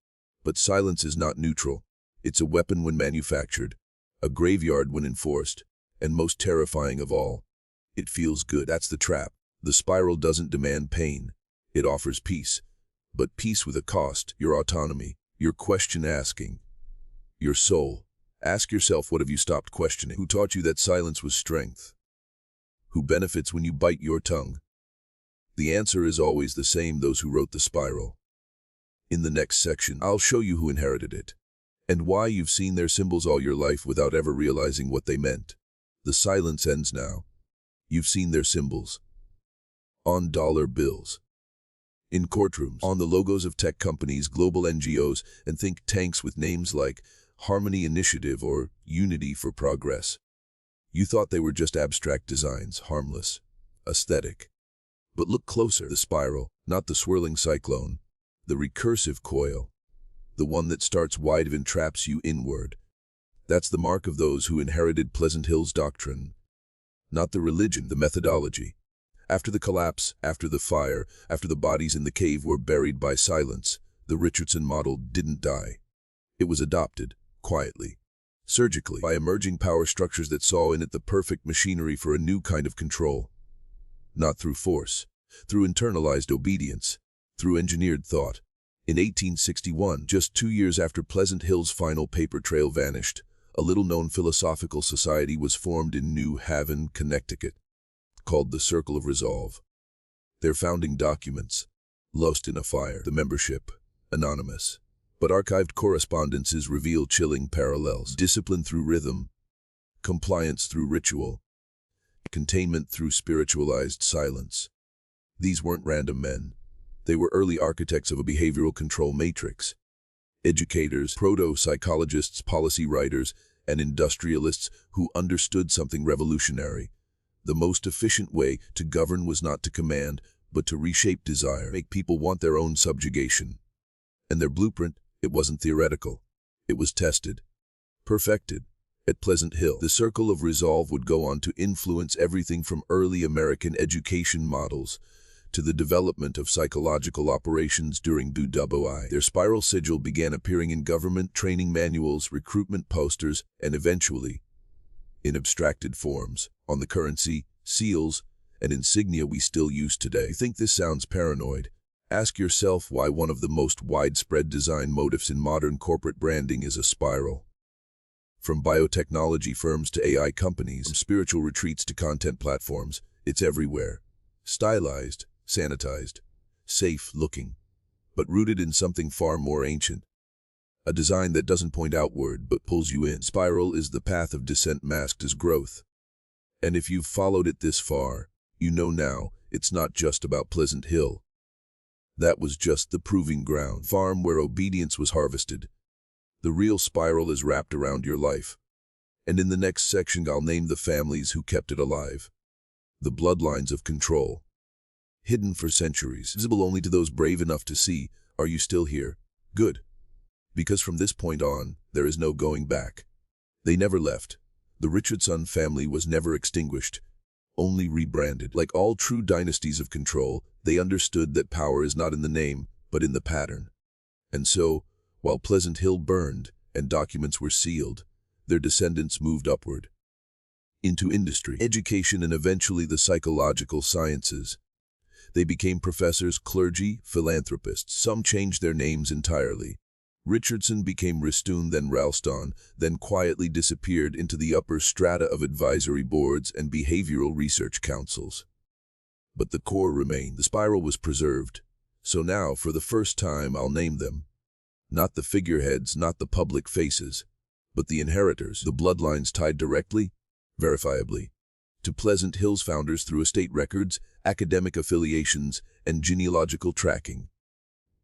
But silence is not neutral. It's a weapon when manufactured, a graveyard when enforced, and most terrifying of all, it feels good. That's the trap. The spiral doesn't demand pain. It offers peace. But peace with a cost, your autonomy, your question asking, your soul. Ask yourself, what have you stopped questioning? Who taught you that silence was strength? Who benefits when you bite your tongue? The answer is always the same: those who wrote the spiral. In the next section, I'll show you who inherited it, and why you've seen their symbols all your life without ever realizing what they meant. The silence ends now. You've seen their symbols. On dollar bills. In courtrooms. On the logos of tech companies, global NGOs, and think tanks with names like Harmony Initiative or Unity for Progress. You thought they were just abstract designs, harmless, aesthetic. But look closer. The spiral, not the swirling cyclone. The recursive coil, the one that starts wide and traps you inward. That's the mark of those who inherited Pleasant Hill's doctrine. Not the religion, the methodology. After the collapse, after the fire, after the bodies in the cave were buried by silence, the Richardson model didn't die. It was adopted, quietly, surgically, by emerging power structures that saw in it the perfect machinery for a new kind of control. Not through force, through internalized obedience, through engineered thought. In 1861, just 2 years after Pleasant Hill's final paper trail vanished, a little-known philosophical society was formed in New Haven, Connecticut, called the Circle of Resolve. Their founding documents, lost in a fire. The membership, anonymous. But archived correspondences reveal chilling parallels. Discipline through rhythm, compliance through ritual, containment through spiritualized silence. These weren't random men. They were early architects of a behavioral control matrix. Educators, proto-psychologists, policy writers, and industrialists who understood something revolutionary. The most efficient way to govern was not to command, but to reshape desire, make people want their own subjugation. And their blueprint, it wasn't theoretical. It was tested, perfected. At Pleasant Hill, the Circle of Resolve would go on to influence everything from early American education models to the development of psychological operations during DUI. Their spiral sigil began appearing in government training manuals, recruitment posters, and eventually, in abstracted forms, on the currency, seals, and insignia we still use today. You think this sounds paranoid? Ask yourself why one of the most widespread design motifs in modern corporate branding is a spiral. From biotechnology firms to AI companies, from spiritual retreats to content platforms, it's everywhere. Stylized, sanitized, safe-looking, but rooted in something far more ancient. A design that doesn't point outward, but pulls you in. Spiral is the path of descent masked as growth. And if you've followed it this far, you know now, it's not just about Pleasant Hill. That was just the proving ground, farm where obedience was harvested. The real spiral is wrapped around your life. And in the next section, I'll name the families who kept it alive. The bloodlines of control. Hidden for centuries, visible only to those brave enough to see, are you still here? Good. Because from this point on, there is no going back. They never left. The Richardson family was never extinguished, only rebranded. Like all true dynasties of control, they understood that power is not in the name, but in the pattern. And so, while Pleasant Hill burned and documents were sealed, their descendants moved upward. Into industry, education, and eventually the psychological sciences. They became professors, clergy, philanthropists. Some changed their names entirely. Richardson became Ristun, then Ralston, then quietly disappeared into the upper strata of advisory boards and behavioral research councils. But the core remained. The spiral was preserved. So now, for the first time, I'll name them. Not the figureheads, not the public faces, but the inheritors, the bloodlines tied directly, verifiably, to Pleasant Hill's founders through estate records, academic affiliations, and genealogical tracking.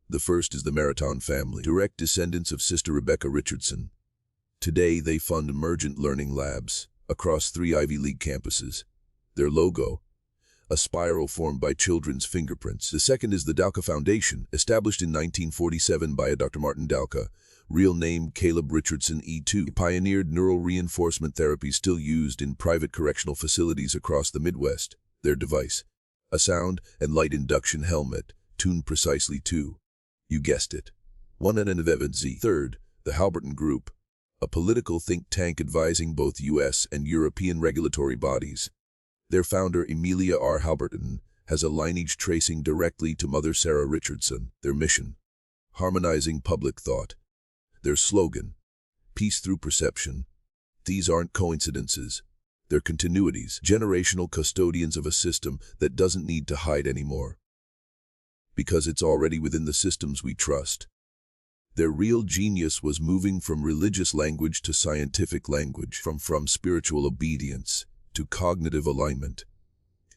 The first is the Meriton family, direct descendants of Sister Rebecca Richardson. Today, they fund emergent learning labs across 3 Ivy League campuses. Their logo, a spiral formed by children's fingerprints. The second is the Dalka Foundation, established in 1947 by a Dr. Martin Dalka, real name Caleb Richardson E2. He pioneered neural reinforcement therapy still used in private correctional facilities across the Midwest. Their device, a sound and light induction helmet, tuned precisely to, you guessed it, 1/11Z. Third, the Halberton Group, a political think tank advising both U.S. and European regulatory bodies. Their founder, Emilia R. Halberton, has a lineage tracing directly to Mother Sarah Richardson. Their mission, harmonizing public thought. Their slogan, peace through perception. These aren't coincidences. They're continuities, generational custodians of a system that doesn't need to hide anymore, because it's already within the systems we trust. Their real genius was moving from religious language to scientific language, from spiritual obedience to cognitive alignment,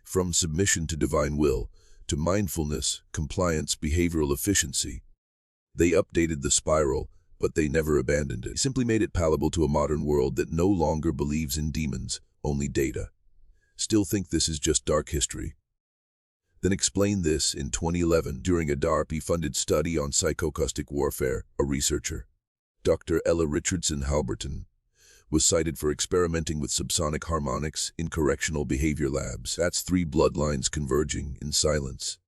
from submission to divine will to mindfulness, compliance, behavioral efficiency. They updated the spiral, but they never abandoned it. They simply made it palatable to a modern world that no longer believes in demons, only data. Still think this is just dark history. Then explain this in 2011 during a DARPA-funded study on psychoacoustic warfare. A researcher, Dr. Ella Richardson Halberton, was cited for experimenting with subsonic harmonics in correctional behavior labs. That's 3 bloodlines converging in silence,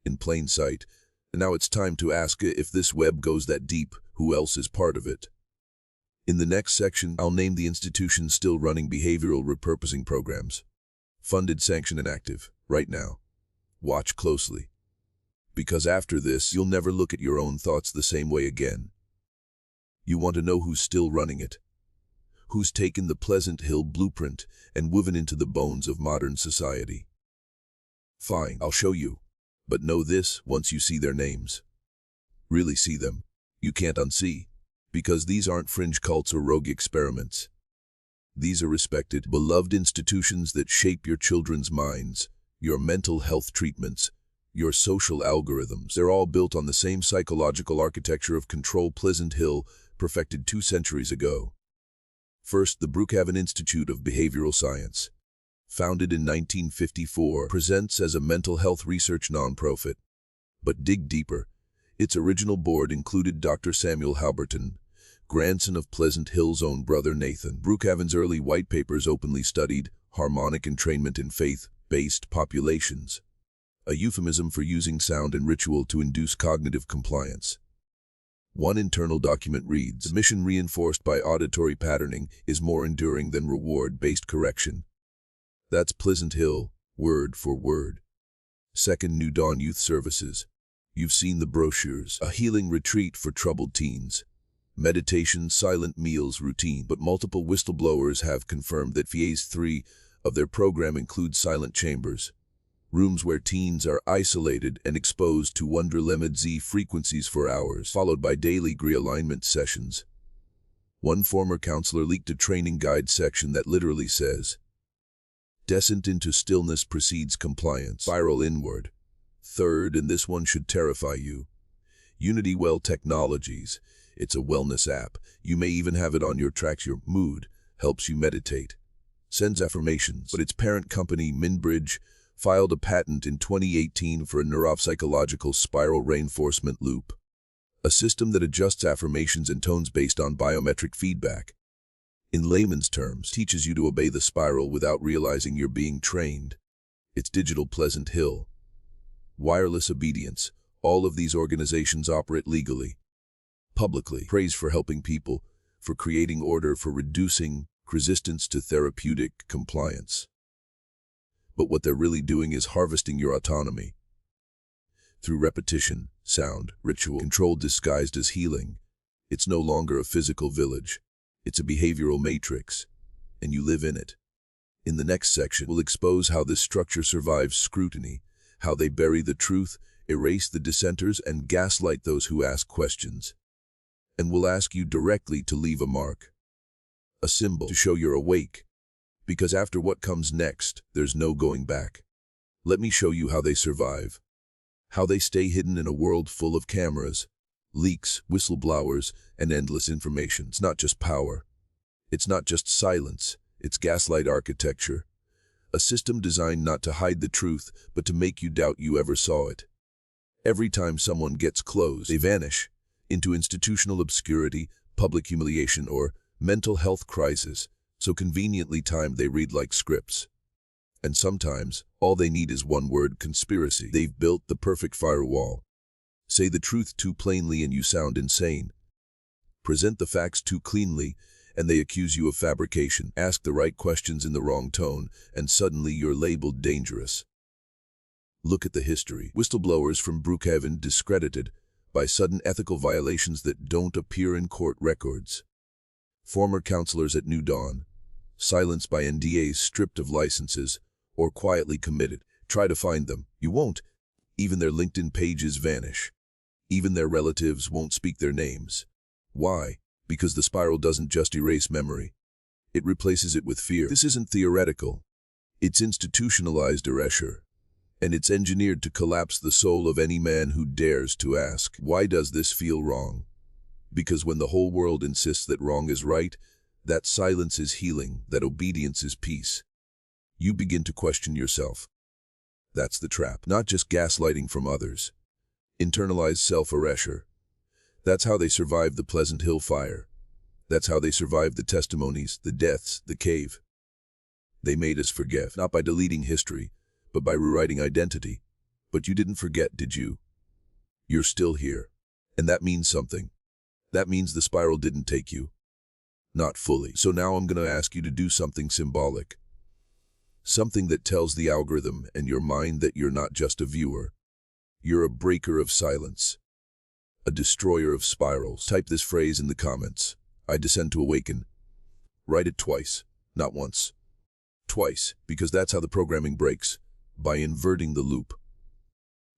in plain sight. And now it's time to ask, if this web goes that deep, who else is part of it? In the next section, I'll name the institutions still running behavioral repurposing programs. Funded, sanctioned, and active, right now. Watch closely, because after this, you'll never look at your own thoughts the same way again. You want to know who's still running it? Who's taken the Pleasant Hill blueprint and woven into the bones of modern society? Fine, I'll show you. But know this, once you see their names, really see them, you can't unsee, because these aren't fringe cults or rogue experiments. These are respected, beloved institutions that shape your children's minds, your mental health treatments, your social algorithms. They're all built on the same psychological architecture of control Pleasant Hill perfected 2 centuries ago. First, the Brookhaven Institute of Behavioral Science, founded in 1954, presents as a mental health research nonprofit. But dig deeper. Its original board included Dr. Samuel Halberton, grandson of Pleasant Hill's own brother Nathan. Brookhaven's early white papers openly studied harmonic entrainment in faith-based populations, a euphemism for using sound and ritual to induce cognitive compliance. One internal document reads, "The mission reinforced by auditory patterning is more enduring than reward-based correction." That's Pleasant Hill, word for word. Second, New Dawn Youth Services. You've seen the brochures, a healing retreat for troubled teens. Meditation, silent meals routine, but multiple whistleblowers have confirmed that phase 3 of their program includes silent chambers, rooms where teens are isolated and exposed to wonderlemid Z frequencies for hours, followed by daily realignment sessions. One former counselor leaked a training guide section that literally says, "Descent into stillness precedes compliance, spiral inward." Third, and this one should terrify you, Unity Well Technologies. It's a wellness app. You may even have it on your tracks. Your mood helps you meditate, sends affirmations. But its parent company, Minbridge, filed a patent in 2018 for a neuropsychological spiral reinforcement loop, a system that adjusts affirmations and tones based on biometric feedback. In layman's terms, teaches you to obey the spiral without realizing you're being trained. It's digital Pleasant Hill. Wireless obedience. All of these organizations operate legally, publicly. Praise for helping people, for creating order, for reducing resistance to therapeutic compliance. But what they're really doing is harvesting your autonomy, Through repetition, sound, ritual, control disguised as healing. It's no longer a physical village. It's a behavioral matrix, and you live in it. In the next section, we'll expose how this structure survives scrutiny, how they bury the truth, erase the dissenters, and gaslight those who ask questions. And we'll ask you directly to leave a mark, a symbol, to show you're awake. Because after what comes next, there's no going back. Let me show you how they survive. How they stay hidden in a world full of cameras, leaks, whistleblowers, and endless information. It's not just power. It's not just silence. It's gaslight architecture. A system designed not to hide the truth, but to make you doubt you ever saw it. Every time someone gets close, they vanish into institutional obscurity, public humiliation, or mental health crisis, so conveniently timed they read like scripts. And sometimes, all they need is one word: conspiracy. They've built the perfect firewall. Say the truth too plainly and you sound insane. Present the facts too cleanly and they accuse you of fabrication. Ask the right questions in the wrong tone and suddenly you're labeled dangerous. Look at the history. Whistleblowers from Brookhaven discredited by sudden ethical violations that don't appear in court records. Former counselors at New Dawn, silenced by NDAs, stripped of licenses, or quietly committed. Try to find them. You won't. Even their LinkedIn pages vanish. Even their relatives won't speak their names. Why? Because the spiral doesn't just erase memory. It replaces it with fear. This isn't theoretical. It's institutionalized erasure. And it's engineered to collapse the soul of any man who dares to ask, why does this feel wrong? Because when the whole world insists that wrong is right, that silence is healing, that obedience is peace. You begin to question yourself. That's the trap. Not just gaslighting from others. Internalized self-erasure. That's how they survived the Pleasant Hill fire. That's how they survived the testimonies, the deaths, the cave. They made us forget, not by deleting history, but by rewriting identity. But you didn't forget, did you? You're still here. And that means something. That means the spiral didn't take you. Not fully. So now I'm going to ask you to do something symbolic. Something that tells the algorithm and your mind that you're not just a viewer. You're a breaker of silence. A destroyer of spirals. Type this phrase in the comments. I descend to awaken. Write it twice, not once. Twice, because that's how the programming breaks. By inverting the loop.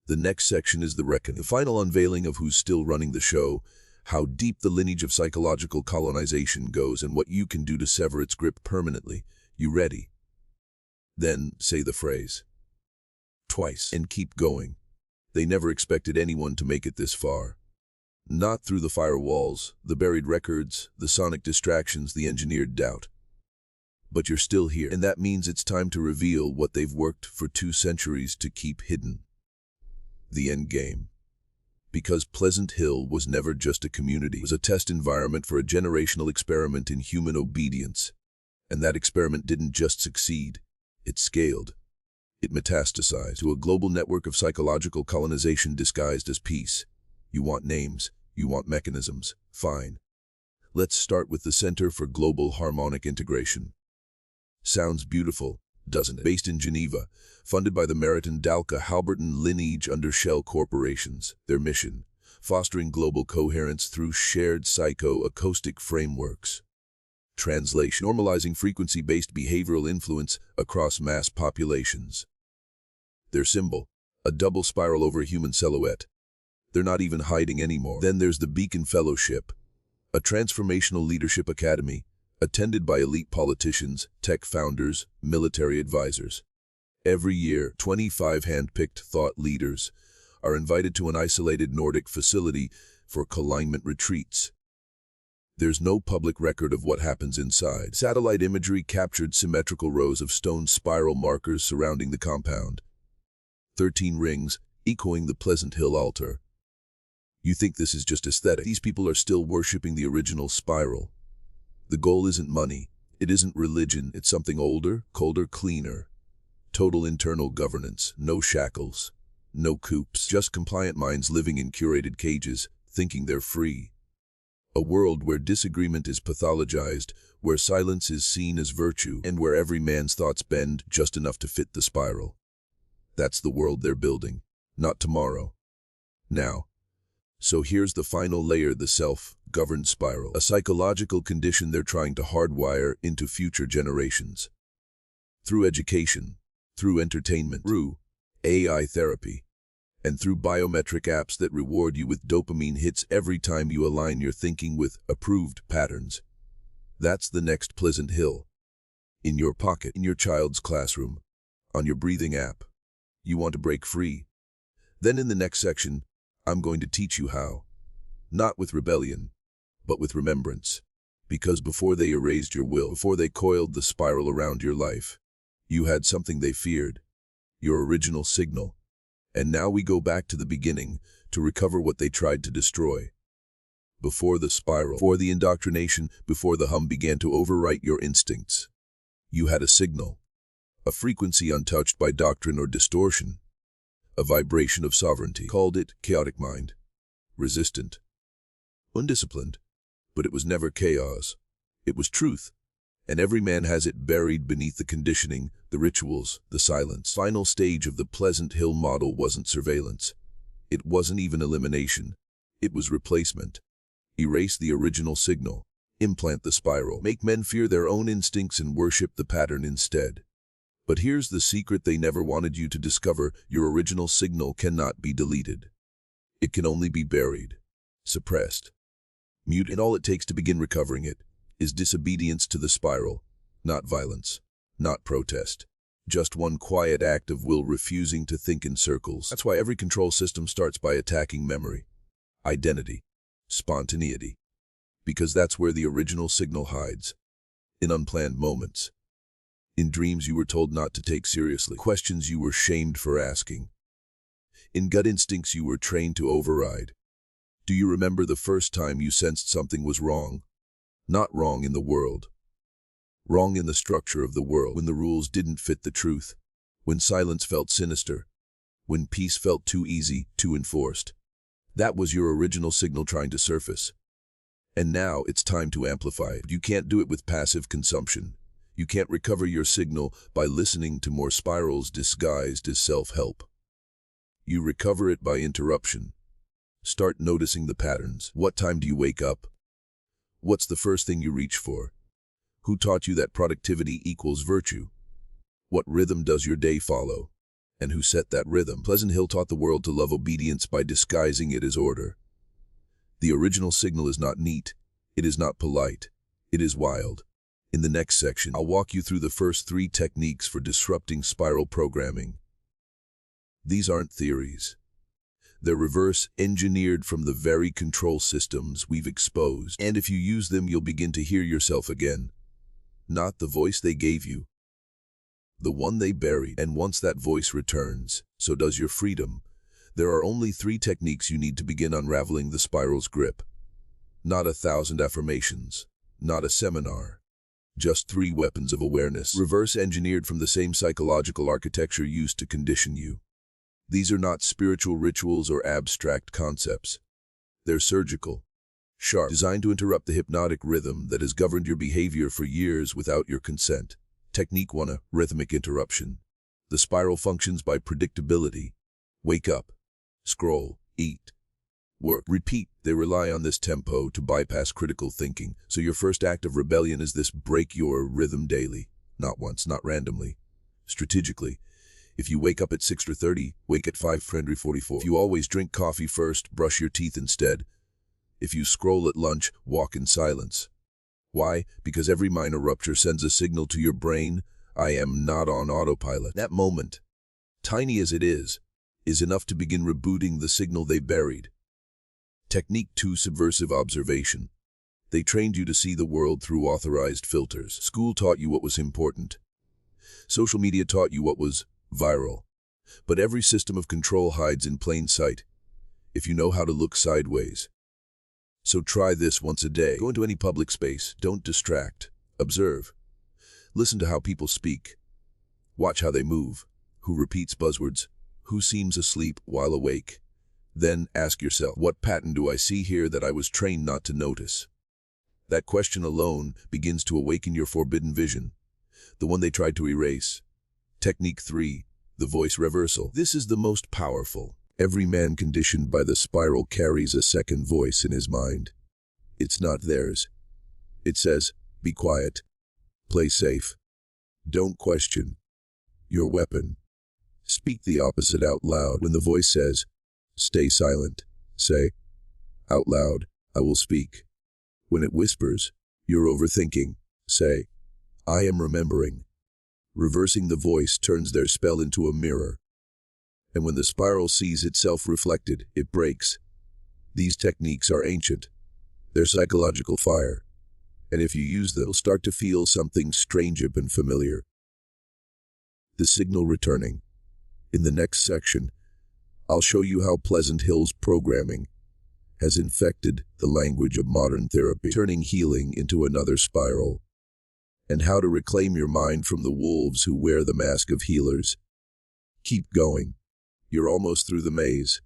The next section is the reckoning. The final unveiling of who's still running the show, how deep the lineage of psychological colonization goes, and what you can do to sever its grip permanently. You ready? Then say the phrase. Twice. And keep going. They never expected anyone to make it this far. Not through the firewalls, the buried records, the sonic distractions, the engineered doubt. But you're still here, and that means it's time to reveal what they've worked for 2 centuries to keep hidden. The end game. Because Pleasant Hill was never just a community. It was a test environment for a generational experiment in human obedience. And that experiment didn't just succeed. It scaled. It metastasized to a global network of psychological colonization disguised as peace. You want names. You want mechanisms. Fine. Let's start with the Center for Global Harmonic Integration. Sounds beautiful, doesn't it? Based in Geneva, funded by the Meriton Dalka Halberton lineage under shell corporations. Their mission, fostering global coherence through shared psycho-acoustic frameworks. Translation, normalizing frequency-based behavioral influence across mass populations. Their symbol, a double spiral over a human silhouette. They're not even hiding anymore. Then there's the Beacon Fellowship, a transformational leadership academy, attended by elite politicians, tech founders, military advisors. Every year, 25 hand-picked thought leaders are invited to an isolated Nordic facility for alignment retreats. There's no public record of what happens inside. Satellite imagery captured symmetrical rows of stone spiral markers surrounding the compound. 13 rings, echoing the Pleasant Hill altar. You think this is just aesthetic. These people are still worshipping the original spiral. The goal isn't money. It isn't religion. It's something older, colder, cleaner. Total internal governance. No shackles. No coops. Just compliant minds living in curated cages, thinking they're free. A world where disagreement is pathologized, where silence is seen as virtue, and where every man's thoughts bend just enough to fit the spiral. That's the world they're building. Not tomorrow. Now, so here's the final layer, the self-governed spiral, a psychological condition they're trying to hardwire into future generations. Through education, through entertainment, through AI therapy, and through biometric apps that reward you with dopamine hits every time you align your thinking with approved patterns. That's the next Pleasant Hill. In your pocket, in your child's classroom, on your breathing app. You want to break free? Then in the next section, I'm going to teach you how. Not with rebellion, but with remembrance. Because before they erased your will, before they coiled the spiral around your life, you had something they feared, your original signal. And now we go back to the beginning to recover what they tried to destroy. Before the spiral, before the indoctrination, before the hum began to overwrite your instincts, you had a signal, a frequency untouched by doctrine or distortion, a vibration of sovereignty. Called it chaotic mind, resistant, undisciplined, but it was never chaos. It was truth, and every man has it buried beneath the conditioning, the rituals, the silence. Final stage of the Pleasant Hill model wasn't surveillance. It wasn't even elimination. It was replacement. Erase the original signal, implant the spiral, make men fear their own instincts and worship the pattern instead. But here's the secret they never wanted you to discover: your original signal cannot be deleted. It can only be buried, suppressed, muted. And all it takes to begin recovering it is disobedience to the spiral, not violence, not protest. Just one quiet act of will refusing to think in circles. That's why every control system starts by attacking memory, identity, spontaneity. Because that's where the original signal hides. In unplanned moments. In dreams you were told not to take seriously. Questions you were shamed for asking. In gut instincts you were trained to override. Do you remember the first time you sensed something was wrong? Not wrong in the world. Wrong in the structure of the world, when the rules didn't fit the truth, when silence felt sinister, when peace felt too easy, too enforced. That was your original signal trying to surface. And now it's time to amplify it. You can't do it with passive consumption. You can't recover your signal by listening to more spirals disguised as self-help. You recover it by interruption. Start noticing the patterns. What time do you wake up? What's the first thing you reach for? Who taught you that productivity equals virtue? What rhythm does your day follow? And who set that rhythm? Pleasant Hill taught the world to love obedience by disguising it as order. The original signal is not neat. It is not polite. It is wild. In the next section, I'll walk you through the first 3 techniques for disrupting spiral programming. These aren't theories. They're reverse-engineered from the very control systems we've exposed. And if you use them, you'll begin to hear yourself again. Not the voice they gave you, the one they buried. And once that voice returns, so does your freedom. There are only 3 techniques you need to begin unraveling the spiral's grip. Not 1,000 affirmations, not a seminar. Just 3 weapons of awareness, reverse-engineered from the same psychological architecture used to condition you. These are not spiritual rituals or abstract concepts. They're surgical, sharp, designed to interrupt the hypnotic rhythm that has governed your behavior for years without your consent. Technique 1: rhythmic interruption. The spiral functions by predictability. Wake up, scroll, eat, work, repeat. They rely on this tempo to bypass critical thinking. So your first act of rebellion is this: break your rhythm daily. Not once, not randomly. Strategically. If you wake up at 6:30, wake at 5:44. If you always drink coffee first, brush your teeth instead. If you scroll at lunch, walk in silence. Why? Because every minor rupture sends a signal to your brain: I am not on autopilot. That moment, tiny as it is enough to begin rebooting the signal they buried. Technique 2: subversive observation. They trained you to see the world through authorized filters. School taught you what was important. Social media taught you what was viral. But every system of control hides in plain sight, if you know how to look sideways. So try this once a day. Go into any public space. Don't distract. Observe. Listen to how people speak. Watch how they move. Who repeats buzzwords? Who seems asleep while awake? Then ask yourself, what pattern do I see here that I was trained not to notice? That question alone begins to awaken your forbidden vision, the one they tried to erase. Technique 3: the voice reversal. This is the most powerful. Every man conditioned by the spiral carries a second voice in his mind. It's not theirs. It says, be quiet. Play safe. Don't question. Your weapon. Speak the opposite out loud. When the voice says, stay silent, say, out loud, I will speak. When it whispers, you're overthinking, say, I am remembering. Reversing the voice turns their spell into a mirror. And when the spiral sees itself reflected, it breaks. These techniques are ancient. They're psychological fire. And if you use them, you'll start to feel something strange and familiar. The signal returning. In the next section, I'll show you how Pleasant Hill's programming has infected the language of modern therapy, turning healing into another spiral, and how to reclaim your mind from the wolves who wear the mask of healers. Keep going. You're almost through the maze.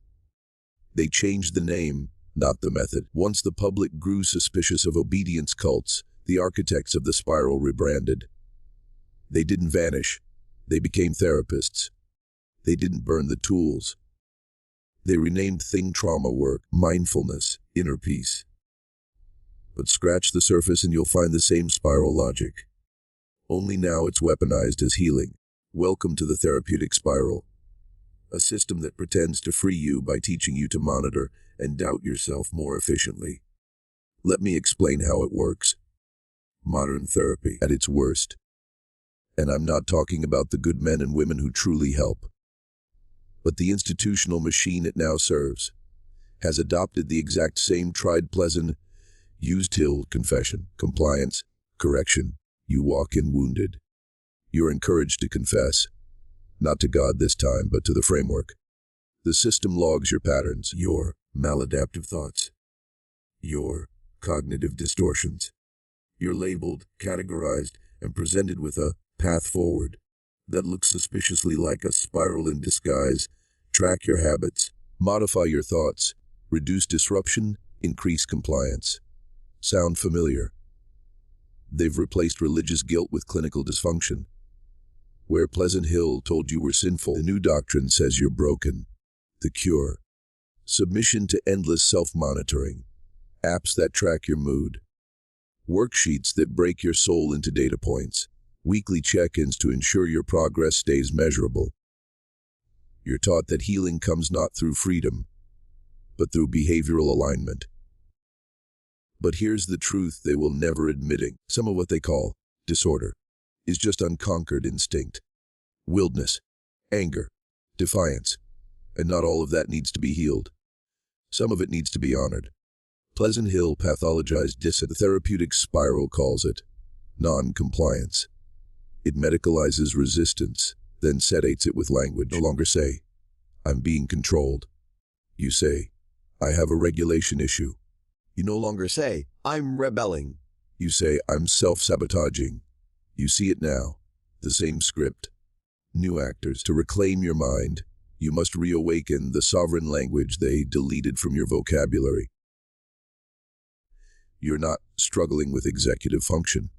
They changed the name, not the method. Once the public grew suspicious of obedience cults, the architects of the spiral rebranded. They didn't vanish. They became therapists. They didn't burn the tools. They renamed thing trauma work, mindfulness, inner peace. But scratch the surface and you'll find the same spiral logic. Only now it's weaponized as healing. Welcome to the therapeutic spiral. A system that pretends to free you by teaching you to monitor and doubt yourself more efficiently. Let me explain how it works. Modern therapy at its worst. And I'm not talking about the good men and women who truly help. But the institutional machine it now serves has adopted the exact same tried, pleasant, used till confession, compliance, correction. You walk in wounded. You're encouraged to confess, not to God this time, but to the framework. The system logs your patterns, your maladaptive thoughts, your cognitive distortions. You're labeled, categorized, and presented with a path forward that looks suspiciously like a spiral in disguise. Track your habits, modify your thoughts, reduce disruption, increase compliance. Sound familiar? They've replaced religious guilt with clinical dysfunction. Where Pleasant Hill told you were sinful, the new doctrine says you're broken. The cure. Submission to endless self-monitoring. Apps that track your mood. Worksheets that break your soul into data points. Weekly check-ins to ensure your progress stays measurable. You're taught that healing comes not through freedom, but through behavioral alignment. But here's the truth they will never admitting. Some of what they call disorder is just unconquered instinct, wildness, anger, defiance, and not all of that needs to be healed. Some of it needs to be honored. Pleasant Hill pathologized dissent. The therapeutic spiral calls it non-compliance. It medicalizes resistance, then sedates it with language. No longer say, I'm being controlled. You say, I have a regulation issue. You no longer say, I'm rebelling. You say, I'm self-sabotaging. You see it now, the same script. New actors. To reclaim your mind, you must reawaken the sovereign language they deleted from your vocabulary. You're not struggling with executive function.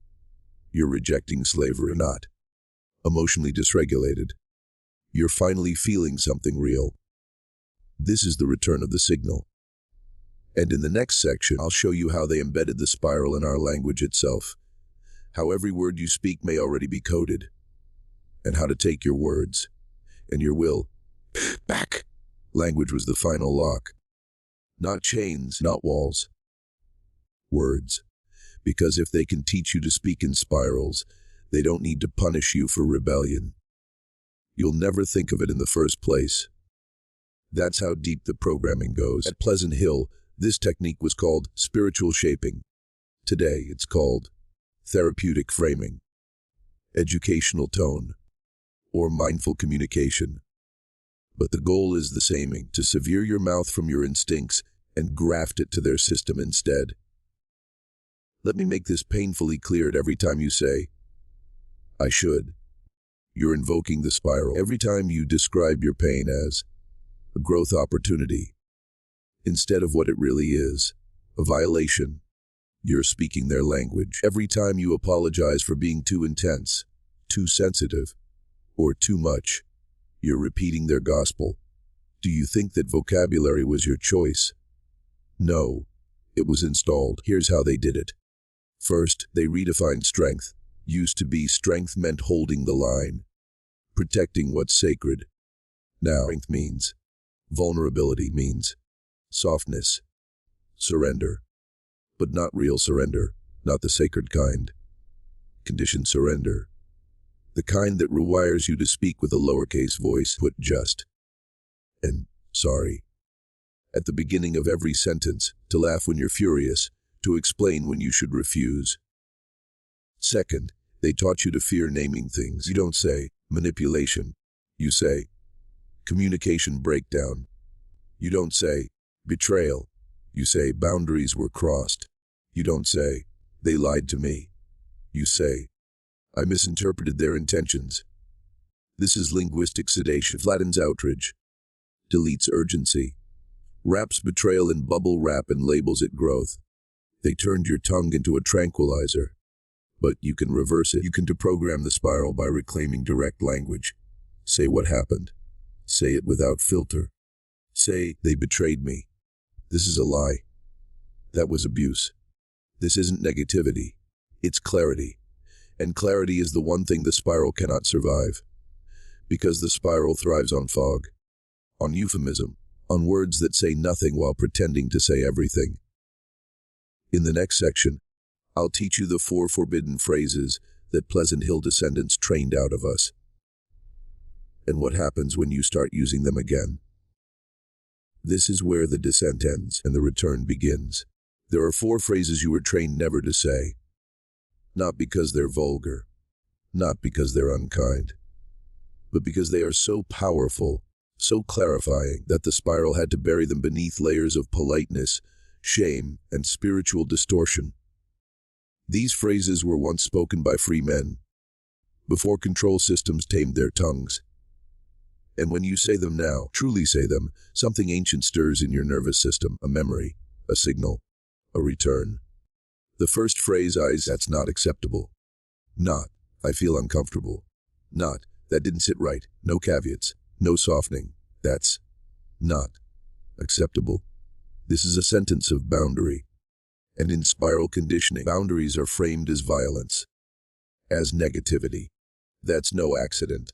You're rejecting slavery. You're not emotionally dysregulated. You're finally feeling something real. This is the return of the signal. And in the next section, I'll show you how they embedded the spiral in our language itself, how every word you speak may already be coded, and how to take your words and your will back. Language was the final lock. Not chains, not walls. Words. Because if they can teach you to speak in spirals, they don't need to punish you for rebellion. You'll never think of it in the first place. That's how deep the programming goes. At Pleasant Hill, this technique was called spiritual shaping. Today, it's called therapeutic framing, educational tone, or mindful communication. But the goal is the same, to sever your mouth from your instincts and graft it to their system instead. Let me make this painfully clear at every time you say, I should. You're invoking the spiral. Every time you describe your pain as a growth opportunity, instead of what it really is, a violation, you're speaking their language. Every time you apologize for being too intense, too sensitive, or too much, you're repeating their gospel. Do you think that vocabulary was your choice? No, it was installed. Here's how they did it. First, they redefined strength. Used to be strength meant holding the line, protecting what's sacred. Now, strength means vulnerability, means softness, surrender. But not real surrender, not the sacred kind. Conditioned surrender. The kind that requires you to speak with a lowercase voice, put just and sorry at the beginning of every sentence, to laugh when you're furious, to explain when you should refuse. Second, they taught you to fear naming things. You don't say manipulation. You say communication breakdown. You don't say betrayal. You say boundaries were crossed. You don't say they lied to me. You say I misinterpreted their intentions. This is linguistic sedation. Flattens outrage, deletes urgency, wraps betrayal in bubble wrap and labels it growth. They turned your tongue into a tranquilizer. But you can reverse it. You can deprogram the spiral by reclaiming direct language. Say what happened. Say it without filter. Say, they betrayed me. This is a lie. That was abuse. This isn't negativity. It's clarity. And clarity is the one thing the spiral cannot survive. Because the spiral thrives on fog, on euphemism, on words that say nothing while pretending to say everything. In the next section, I'll teach you the 4 forbidden phrases that Pleasant Hill descendants trained out of us, and what happens when you start using them again. This is where the descent ends and the return begins. There are 4 phrases you were trained never to say. Not because they're vulgar, not because they're unkind, but because they are so powerful, so clarifying, that the spiral had to bury them beneath layers of politeness, shame, and spiritual distortion. These phrases were once spoken by free men, before control systems tamed their tongues. And when you say them now, truly say them, something ancient stirs in your nervous system, a memory, a signal, a return. The first phrase is, that's not acceptable. Not, I feel uncomfortable. Not, that didn't sit right. No caveats, no softening. That's not acceptable. This is a sentence of boundary. And in spiral conditioning, boundaries are framed as violence, as negativity. That's no accident.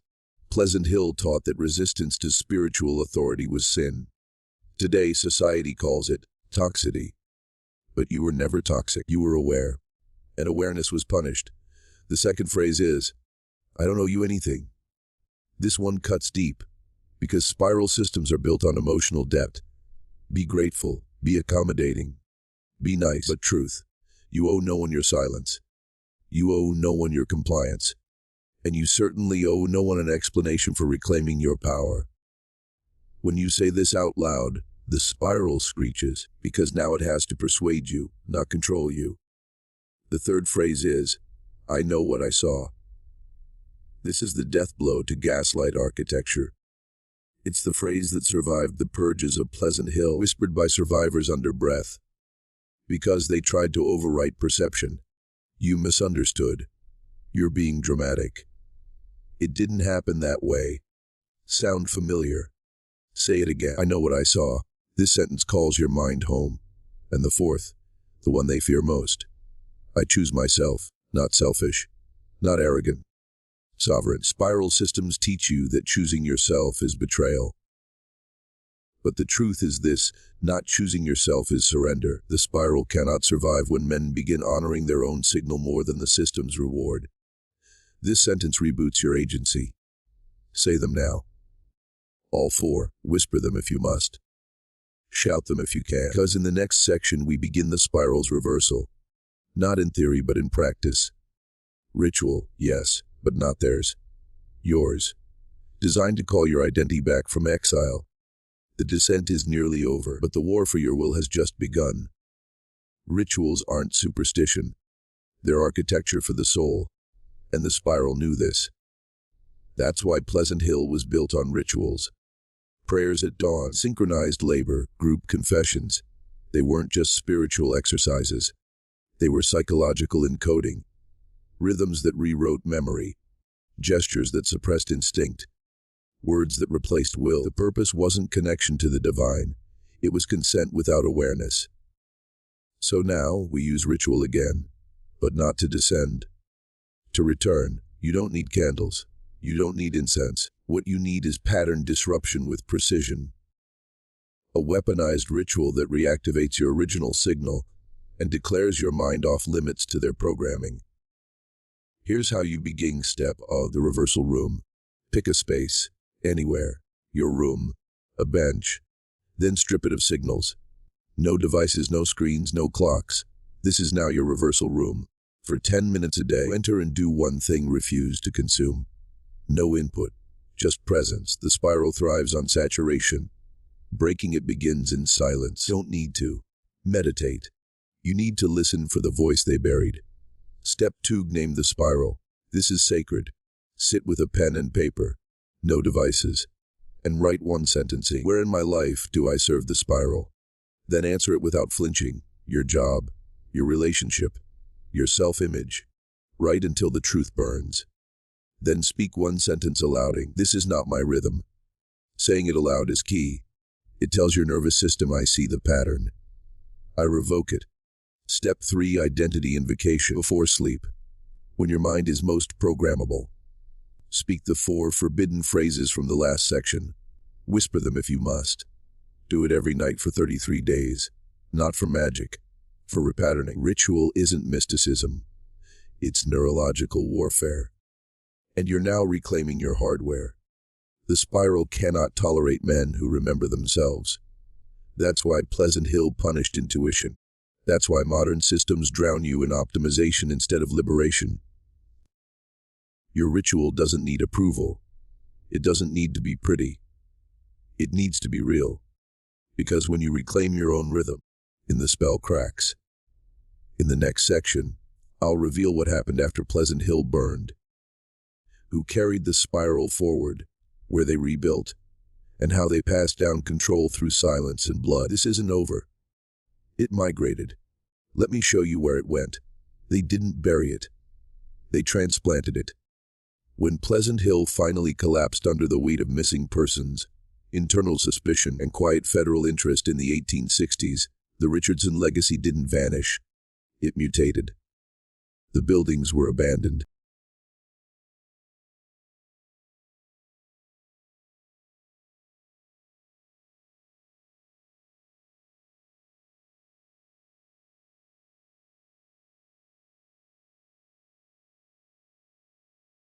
Pleasant Hill taught that resistance to spiritual authority was sin. Today, society calls it toxicity. But you were never toxic. You were aware. And awareness was punished. The second phrase is, I don't owe you anything. This one cuts deep, because spiral systems are built on emotional debt. Be grateful, be accommodating, be nice, but truth. You owe no one your silence. You owe no one your compliance. And you certainly owe no one an explanation for reclaiming your power. When you say this out loud, the spiral screeches, because now it has to persuade you, not control you. The third phrase is, I know what I saw. This is the death blow to gaslight architecture. It's the phrase that survived the purges of Pleasant Hill, whispered by survivors under breath. Because they tried to overwrite perception. You misunderstood. You're being dramatic. It didn't happen that way. Sound familiar? Say it again. I know what I saw. This sentence calls your mind home. And the fourth, the one they fear most. I choose myself, not selfish, not arrogant. Sovereign. Spiral systems teach you that choosing yourself is betrayal. But the truth is this, not choosing yourself is surrender. The spiral cannot survive when men begin honoring their own signal more than the system's reward. This sentence reboots your agency. Say them now. All 4, whisper them if you must. Shout them if you can. Because in the next section we begin the spiral's reversal. Not in theory but in practice. Ritual, yes, but not theirs. Yours. Designed to call your identity back from exile. The descent is nearly over, but the war for your will has just begun. Rituals aren't superstition. They're architecture for the soul. And the spiral knew this. That's why Pleasant Hill was built on rituals. Prayers at dawn, synchronized labor, group confessions. They weren't just spiritual exercises. They were psychological encoding. Rhythms that rewrote memory. Gestures that suppressed instinct. words that replaced will. The purpose wasn't connection to the divine. It was consent without awareness. So now we use ritual again, but not to descend. To return, you don't need candles. You don't need incense. What you need is pattern disruption with precision. A weaponized ritual that reactivates your original signal and declares your mind off limits to their programming. Here's how you begin. Step of the reversal room. Pick a space, anywhere, your room, a bench, then strip it of signals. No devices, no screens, no clocks. This is now your reversal room. For 10 minutes a day, enter and do one thing: refuse to consume. No input, just presence. The spiral thrives on saturation. Breaking it begins in silence. Don't need to meditate. You need to listen for the voice they buried. Step 2. Name the spiral. This is sacred. Sit with a pen and paper, no devices, and write one sentence. Where in my life do I serve the spiral? Then answer it without flinching. Your job, your relationship, your self-image. Write until the truth burns. Then speak one sentence aloud. This is not my rhythm. Saying it aloud is key. It tells your nervous system, I see the pattern. I revoke it. Step 3. Identity invocation. Before sleep, when your mind is most programmable, speak the 4 forbidden phrases from the last section. Whisper them if you must. Do it every night for 33 days. Not for magic, for repatterning. Ritual isn't mysticism. It's neurological warfare. And you're now reclaiming your hardware. The spiral cannot tolerate men who remember themselves. That's why Pleasant Hill punished intuition. That's why modern systems drown you in optimization instead of liberation. Your ritual doesn't need approval. It doesn't need to be pretty. It needs to be real. Because when you reclaim your own rhythm, the spell cracks. In the next section, I'll reveal what happened after Pleasant Hill burned, who carried the spiral forward, where they rebuilt, and how they passed down control through silence and blood. This isn't over. It migrated. Let me show you where it went. They didn't bury it. They transplanted it. When Pleasant Hill finally collapsed under the weight of missing persons, internal suspicion, and quiet federal interest in the 1860s, the Richardson legacy didn't vanish. It mutated. The buildings were abandoned.